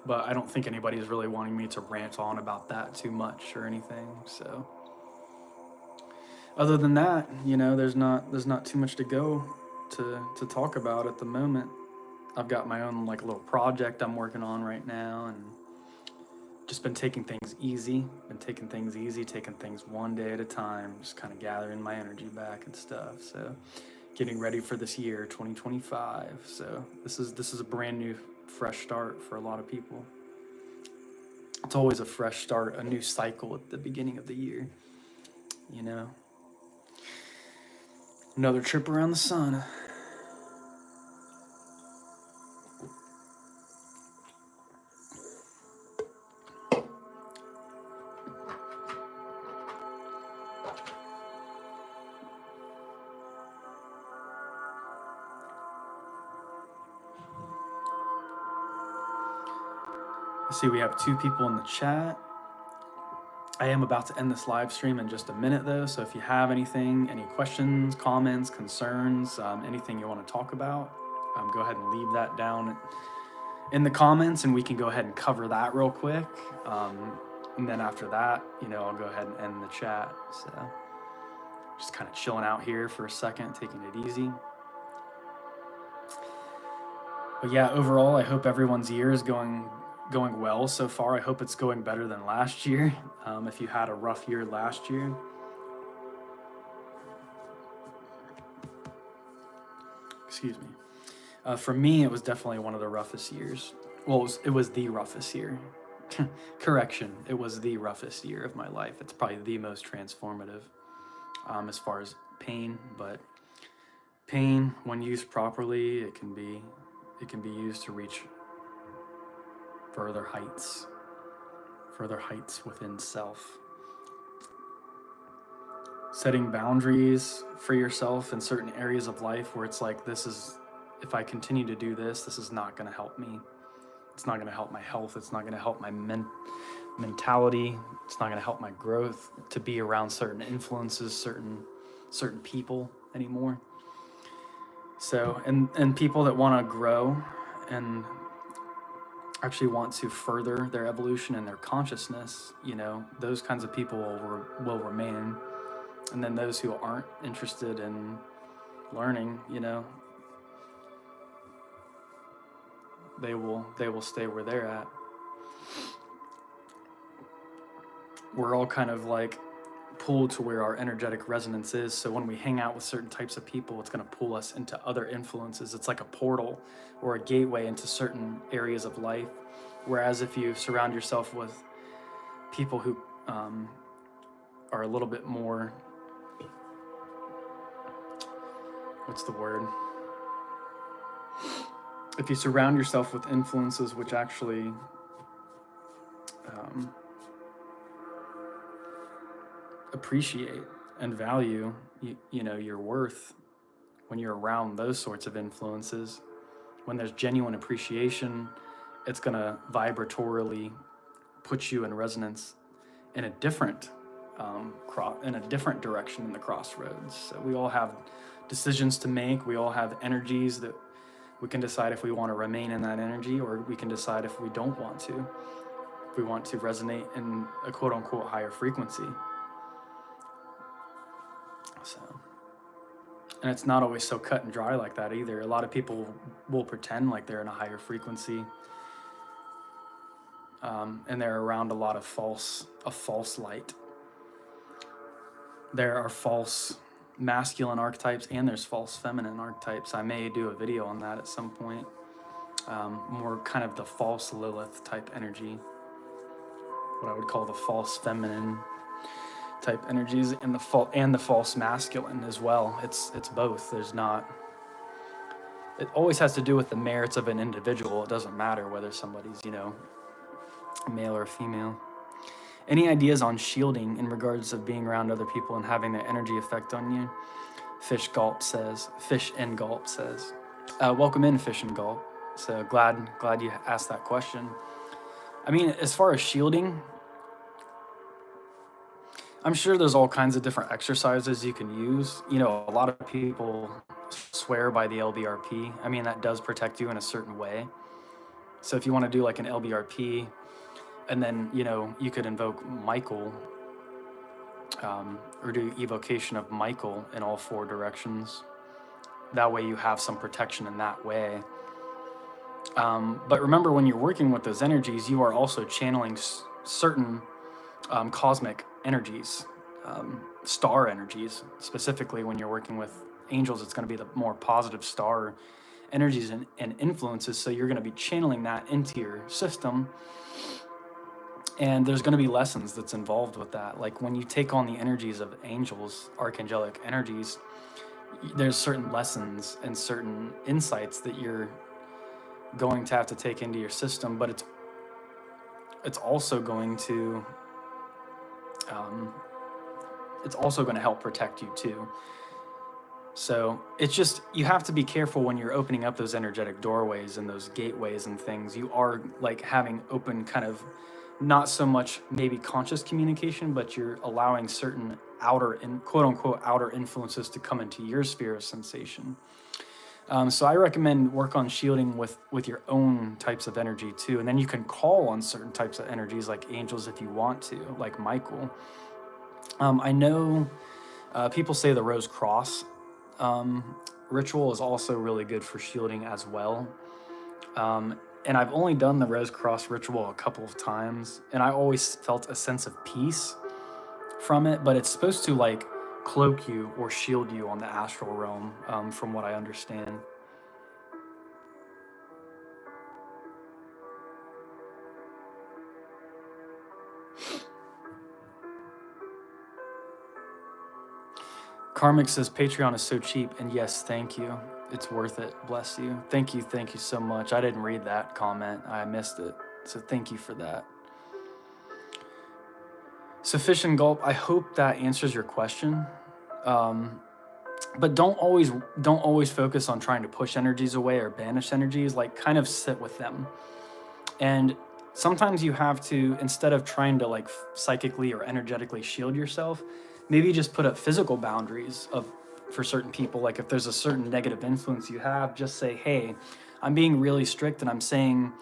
but I don't think anybody's really wanting me to rant on about that too much or anything. So, other than that, you know, there's not too much to go to talk about at the moment. I've got my own like little project I'm working on right now, and just been taking things easy, taking things one day at a time, just kind of gathering my energy back and stuff. So getting ready for this year, 2025. So this is a brand new, fresh start for a lot of people. It's always a fresh start, a new cycle at the beginning of the year, you know. Another trip around the sun. I see we have 2 people in the chat. I am about to end this live stream in just a minute though, so if you have anything, any questions, comments, concerns, anything you want to talk about, go ahead and leave that down in the comments and we can go ahead and cover that real quick. And then after that, you know, I'll go ahead and end the chat. So Just kind of chilling out here for a second, taking it easy. But yeah, overall, I hope everyone's year is going well so far. I hope it's going better than last year. If you had a rough year last year, excuse me. For me, it was definitely one of the roughest years. Well, it was the roughest year. Correction, it was the roughest year of my life. It's probably the most transformative as far as pain, but pain, when used properly, it can be used to reach further heights within self. Setting boundaries for yourself in certain areas of life where it's like, if I continue to do this is not going to help me. It's not going to help my health. It's not going to help my mentality. It's not going to help my growth to be around certain influences, certain people anymore. So, and people that want to grow and actually want to further their evolution and their consciousness, those kinds of people will remain. And then those who aren't interested in learning, they will stay where they're at. We're all kind of like pulled to where our energetic resonance is. So when we hang out with certain types of people, it's going to pull us into other influences. It's like a portal or a gateway into certain areas of life. Whereas if you surround yourself with people who are a little bit more, what's the word? If you surround yourself with influences which actually appreciate and value your worth, when you're around those sorts of influences, when there's genuine appreciation, it's going to vibratorily put you in resonance in a different direction in the crossroads. So we all have decisions to make. We all have energies that we can decide if we want to remain in that energy, or we can decide if we don't want to. If we want to resonate in a quote unquote higher frequency. So, and it's not always so cut and dry like that either. A lot of people will pretend like they're in a higher frequency, and they're around a lot of false light. There are false masculine archetypes and there's false feminine archetypes. I may do a video on that at some point. More kind of the false Lilith type energy, what I would call the false feminine type energies, and the false masculine as well. It's both. It always has to do with the merits of an individual. It doesn't matter whether somebody's male or female. Any ideas on shielding in regards of being around other people and having their energy effect on you? Fish and Gulp says, welcome in, Fish and Gulp. So glad you asked that question. I mean, as far as shielding, I'm sure there's all kinds of different exercises you can use. A lot of people swear by the LBRP. I mean, that does protect you in a certain way. So if you want to do like an LBRP, and then, you could invoke Michael, or do evocation of Michael in all four directions. That way you have some protection in that way. But remember, when you're working with those energies, you are also channeling certain cosmic energies, star energies. Specifically, when you're working with angels, it's going to be the more positive star energies and influences. So you're going to be channeling that into your system. And there's going to be lessons that's involved with that. Like when you take on the energies of angels, archangelic energies, there's certain lessons and certain insights that you're going to have to take into your system, but it's also going to help protect you too. So it's just, you have to be careful when you're opening up those energetic doorways and those gateways and things. You are like having open kind of, not so much maybe conscious communication, but you're allowing certain quote unquote outer influences to come into your sphere of sensation. So I recommend work on shielding with your own types of energy too. And then you can call on certain types of energies like angels if you want to, like Michael. I know People say the Rose Cross ritual is also really good for shielding as well. And I've only done the Rose Cross ritual a couple of times, and I always felt a sense of peace from it, but it's supposed to like cloak you or shield you on the astral realm, from what I understand. Karmic says Patreon is so cheap, and yes, thank you. It's worth it. Bless you. Thank you so much. I didn't read that comment. I missed it. So thank you for that. Sufficient Gulp, I hope that answers your question. But don't always focus on trying to push energies away or banish energies. Like, kind of sit with them. And sometimes you have to, instead of trying to like psychically or energetically shield yourself, maybe just put up physical boundaries for certain people. Like if there's a certain negative influence you have, just say, hey, I'm being really strict and I'm saying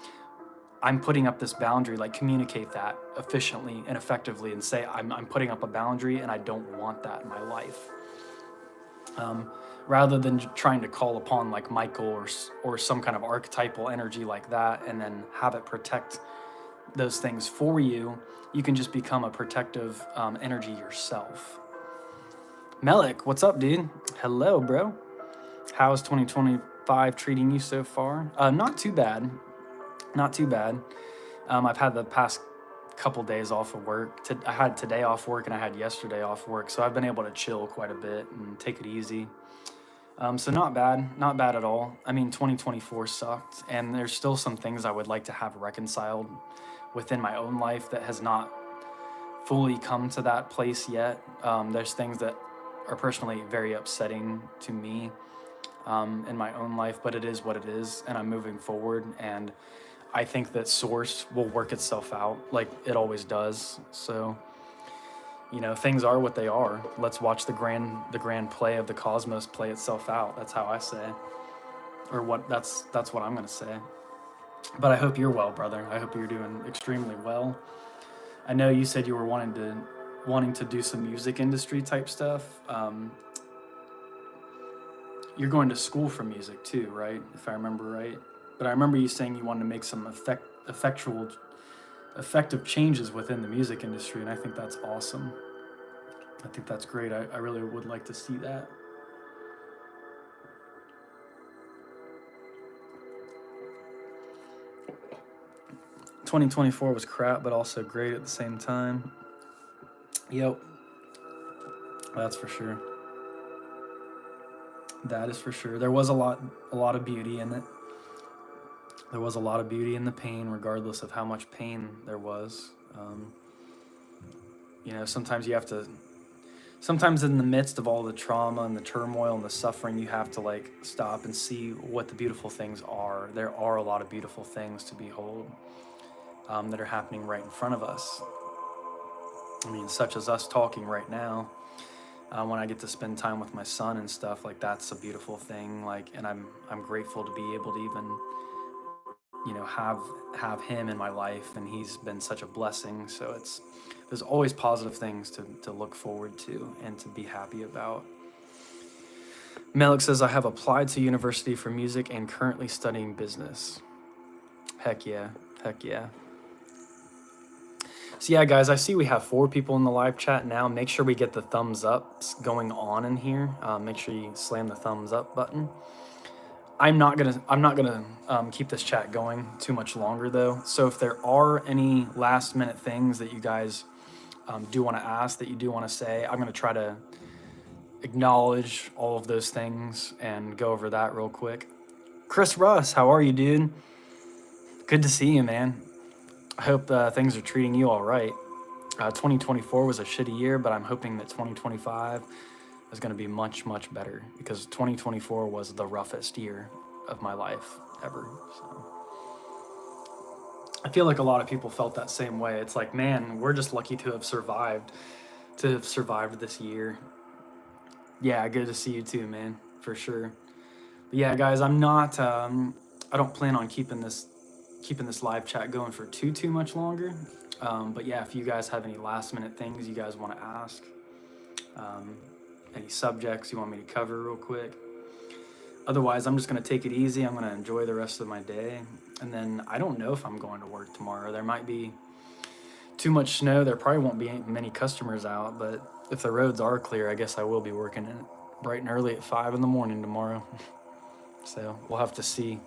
I'm putting up this boundary. Like, communicate that efficiently and effectively and say, I'm putting up a boundary and I don't want that in my life. Rather than trying to call upon like Michael or some kind of archetypal energy like that and then have it protect those things for you, you can just become a protective energy yourself. Melik, what's up, dude? Hello, bro. How is 2025 treating you so far? Not too bad. Not too bad. I've had the past couple days off of work. I had today off work and I had yesterday off work, so I've been able to chill quite a bit and take it easy. So not bad at all. I mean, 2024 sucked, and there's still some things I would like to have reconciled within my own life that has not fully come to that place yet. There's things that are personally very upsetting to me in my own life, but it is what it is, and I'm moving forward, and I think that Source will work itself out like it always does. So, you know, things are what they are. Let's watch the grand play of the cosmos play itself out. That's how I say, or that's what I'm gonna say. But I hope you're well, brother. I hope you're doing extremely well. I know you said you were wanting to do some music industry type stuff. You're going to school for music too, right? If I remember right. But I remember you saying you wanted to make some effective changes within the music industry, and I think that's awesome. I think that's great. I really would like to see that. "2024 was crap, but also great at the same time." Yep. That's for sure. That is for sure. There was a lot of beauty in it. There was a lot of beauty in the pain, regardless of how much pain there was. You know, sometimes in the midst of all the trauma and the turmoil and the suffering, you have to like stop and see what the beautiful things are. There are a lot of beautiful things to behold that are happening right in front of us. I mean, such as us talking right now. When I get to spend time with my son and stuff, like, that's a beautiful thing. Like, and I'm grateful to be able to even, you know, have him in my life, and he's been such a blessing. So there's always positive things to look forward to and to be happy about. Melik says, I have applied to university for music and currently studying business. Heck yeah. So yeah, guys, I see we have 4 people in the live chat now. Make sure we get the thumbs up going on in here. Make sure you slam the thumbs up button. I'm not gonna keep this chat going too much longer though. So if there are any last minute things that you guys do want to ask, that you do want to say, I'm gonna try to acknowledge all of those things and go over that real quick. Chris Russ, how are you, dude? Good to see you, man. I hope things are treating you all right. 2024 was a shitty year, but I'm hoping that 2025 is going to be much, much better, because 2024 was the roughest year of my life ever. So I feel like a lot of people felt that same way. It's like, man, we're just lucky to have survived this year. Yeah, good to see you too, man, for sure. But yeah, guys, I'm not, I don't plan on keeping this live chat going for too much longer. But yeah, if you guys have any last minute things you guys want to ask, any subjects you want me to cover real quick. Otherwise, I'm just going to take it easy. I'm going to enjoy the rest of my day. And then I don't know if I'm going to work tomorrow. There might be too much snow. There probably won't be many customers out, but if the roads are clear, I guess I will be working in it bright and early at 5 in the morning tomorrow. So we'll have to see.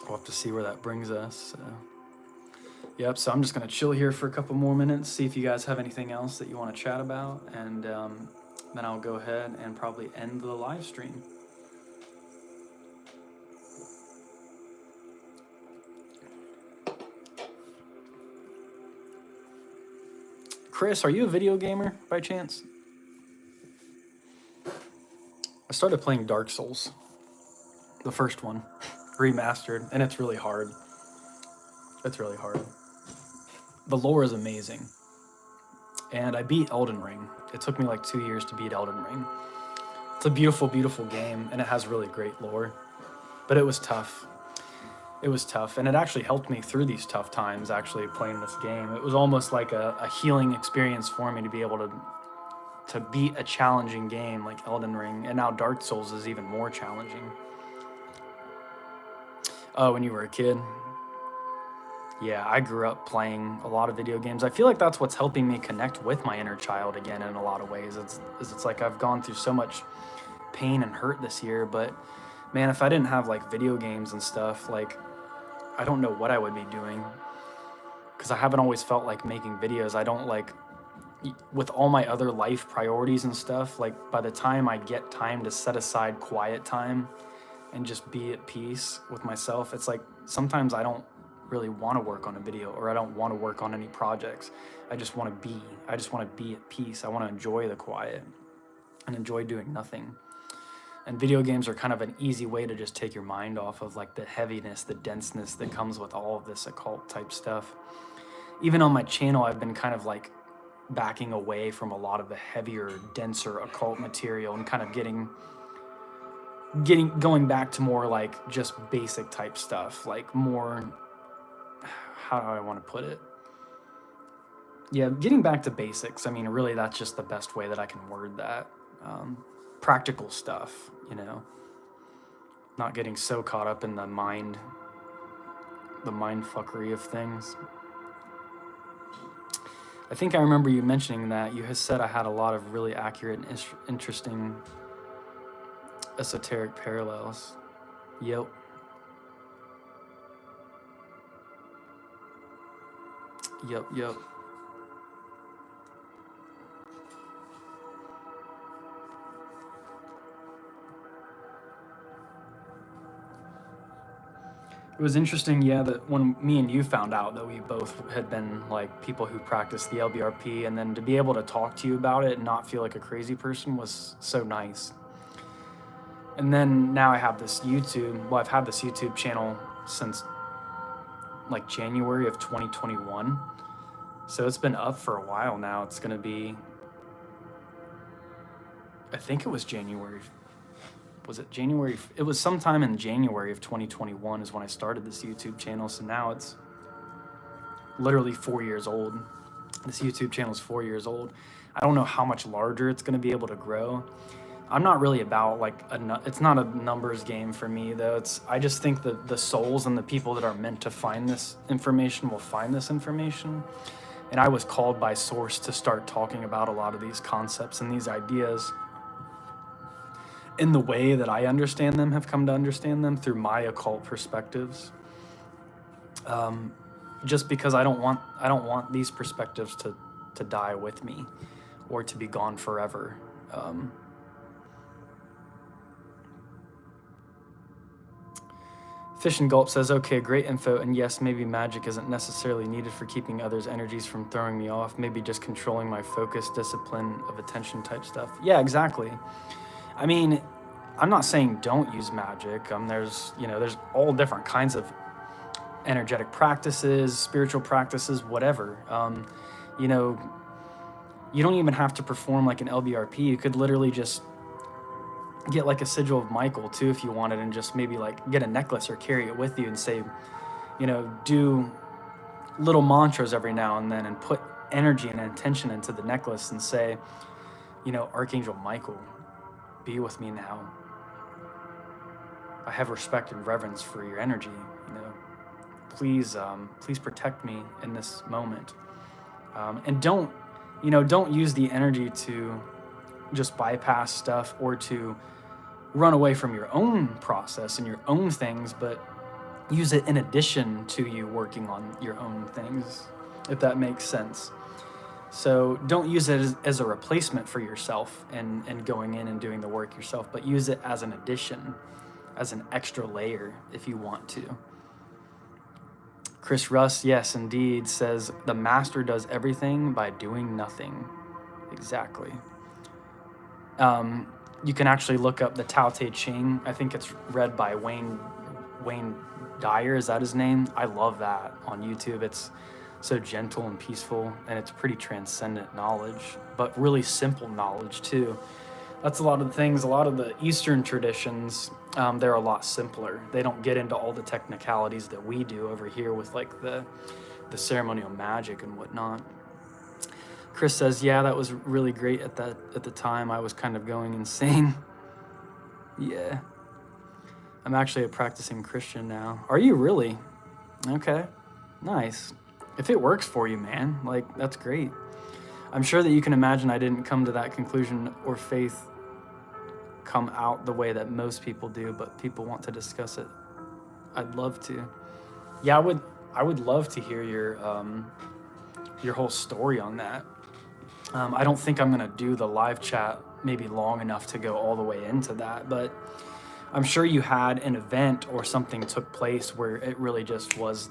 We'll have to see where that brings us. So. Yep, so I'm just going to chill here for a couple more minutes, see if you guys have anything else that you want to chat about, and then I'll go ahead and probably end the live stream. Chris, are you a video gamer by chance? I started playing Dark Souls, the first one, remastered, and it's really hard. It's really hard. The lore is amazing. And I beat Elden Ring. It took me like 2 years to beat Elden Ring. It's a beautiful, beautiful game, and it has really great lore. But it was tough. It was tough, and it actually helped me through these tough times, actually, playing this game. It was almost like a healing experience for me to be able to beat a challenging game like Elden Ring, and now Dark Souls is even more challenging. Oh, when you were a kid? Yeah, I grew up playing a lot of video games. I feel like that's what's helping me connect with my inner child again in a lot of ways. It's like I've gone through so much pain and hurt this year, but man, if I didn't have like video games and stuff, like I don't know what I would be doing, because I haven't always felt like making videos. I don't like, with all my other life priorities and stuff, like by the time I get time to set aside quiet time and just be at peace with myself, it's like sometimes I don't really want to work on a video, or I don't want to work on any projects. I just want to be. I just want to be at peace. I want to enjoy the quiet and enjoy doing nothing. And video games are kind of an easy way to just take your mind off of like the heaviness, the denseness that comes with all of this occult type stuff. Even on my channel, I've been kind of like backing away from a lot of the heavier, denser occult material and kind of going back to more like just basic type stuff, like more, how do I want to put it? Yeah, getting back to basics. I mean, really, that's just the best way that I can word that. Practical stuff, you know, not getting so caught up in the mind fuckery of things. I think I remember you mentioning that. You had said I had a lot of really accurate and interesting esoteric parallels. Yep. Yep. It was interesting, yeah, that when me and you found out that we both had been like people who practiced the LBRP, and then to be able to talk to you about it and not feel like a crazy person was so nice. And then now I have this YouTube, well, I've had this YouTube channel since like January of 2021. So it's been up for a while now. It's going to be, I think it was January. Was it January? It was sometime in January of 2021 is when I started this YouTube channel. So now it's literally 4 years old. This YouTube channel is 4 years old. I don't know how much larger it's going to be able to grow. I'm not really about like, it's not a numbers game for me though. I just think that the souls and the people that are meant to find this information will find this information. And I was called by Source to start talking about a lot of these concepts and these ideas in the way that I understand them, have come to understand them through my occult perspectives. Just because I don't want these perspectives to die with me or to be gone forever. Fish and Gulp says, okay, great info, and yes, maybe magic isn't necessarily needed for keeping others' energies from throwing me off, maybe just controlling my focus, discipline of attention type stuff. Yeah, exactly. I mean, I'm not saying don't use magic. There's all different kinds of energetic practices, spiritual practices, whatever. You don't even have to perform like an LBRP. You could literally just get like a sigil of Michael too if you wanted, and just maybe like get a necklace or carry it with you and say, do little mantras every now and then and put energy and intention into the necklace and say, Archangel Michael, be with me now. I have respect and reverence for your energy. Please, please protect me in this moment. And don't use the energy to just bypass stuff or to run away from your own process and your own things, but use it in addition to you working on your own things, if that makes sense. So don't use it as a replacement for yourself and going in and doing the work yourself, but use it as an addition, as an extra layer if you want to. Chris Russ, yes, indeed, says the master does everything by doing nothing. Exactly. You can actually look up the Tao Te Ching. I think it's read by Wayne Dyer. Is that his name? I love that on YouTube. It's so gentle and peaceful, and it's pretty transcendent knowledge, but really simple knowledge too. That's a lot of the things. A lot of the Eastern traditions, they're a lot simpler. They don't get into all the technicalities that we do over here with like the ceremonial magic and whatnot. Chris says, yeah, that was really great at the time. I was kind of going insane. Yeah. I'm actually a practicing Christian now. Are you really? Okay. Nice. If it works for you, man, like, that's great. I'm sure that you can imagine I didn't come to that conclusion or faith come out the way that most people do, but people want to discuss it. I'd love to. Yeah, I would love to hear your whole story on that. I don't think I'm gonna do the live chat maybe long enough to go all the way into that, but I'm sure you had an event or something took place where it really just was,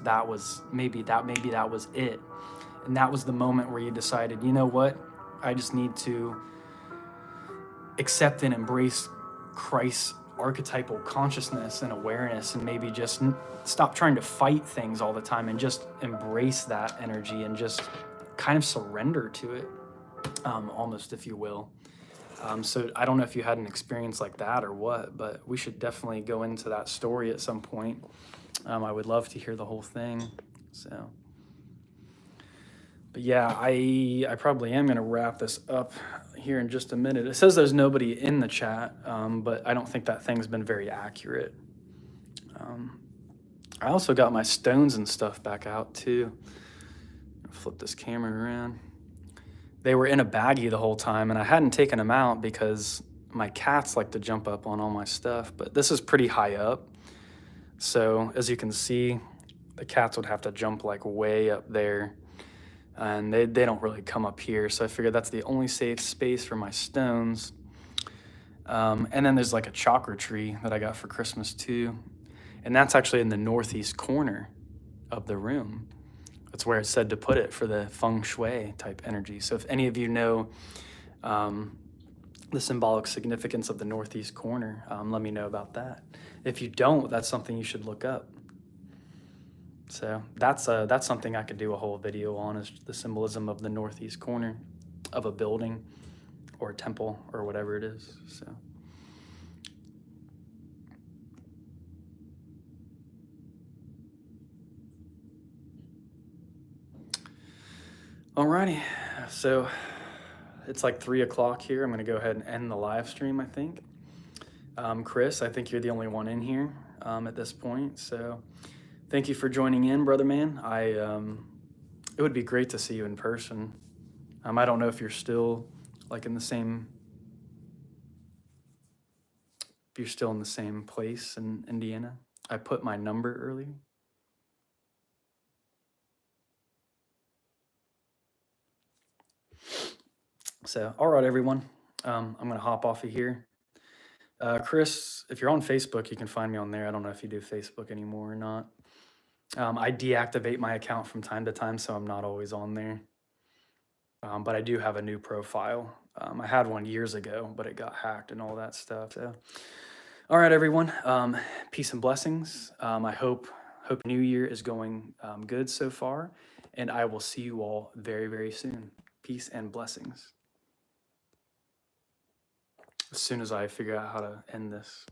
maybe that was it. And that was the moment where you decided, you know what? I just need to accept and embrace Christ's archetypal consciousness and awareness, and maybe just stop trying to fight things all the time and just embrace that energy and just kind of surrender to it, almost, if you will. So I don't know if you had an experience like that or what, but we should definitely go into that story at some point. I would love to hear the whole thing. So, but yeah, I probably am going to wrap this up here in just a minute. It says there's nobody in the chat, but I don't think that thing's been very accurate. I also got my stones and stuff back out too. Flip this camera around. They were in a baggie the whole time, and I hadn't taken them out because my cats like to jump up on all my stuff, but this is pretty high up. So as you can see, the cats would have to jump like way up there, and they don't really come up here. So I figured that's the only safe space for my stones. And then there's like a chakra tree that I got for Christmas too. And that's actually in the northeast corner of the room. That's where it's said to put it for the feng shui type energy. So if any of you know the symbolic significance of the northeast corner, let me know about that. If you don't, that's something you should look up. So that's something I could do a whole video on, is the symbolism of the northeast corner of a building or a temple or whatever it is. So. Alrighty, so it's like 3 o'clock here. I'm gonna go ahead and end the live stream, I think. Chris, I think you're the only one in here at this point. So thank you for joining in, brother man. It would be great to see you in person. I don't know if you're still like in the same, if you're still in the same place in Indiana. I put my number earlier. So, all right, everyone. I'm going to hop off of here. Chris, if you're on Facebook, you can find me on there. I don't know if you do Facebook anymore or not. I deactivate my account from time to time, so I'm not always on there. But I do have a new profile. I had one years ago, but it got hacked and all that stuff. So, all right, everyone. Peace and blessings. I hope New Year is going good so far, and I will see you all very, very soon. Peace and blessings. As soon as I figure out how to end this.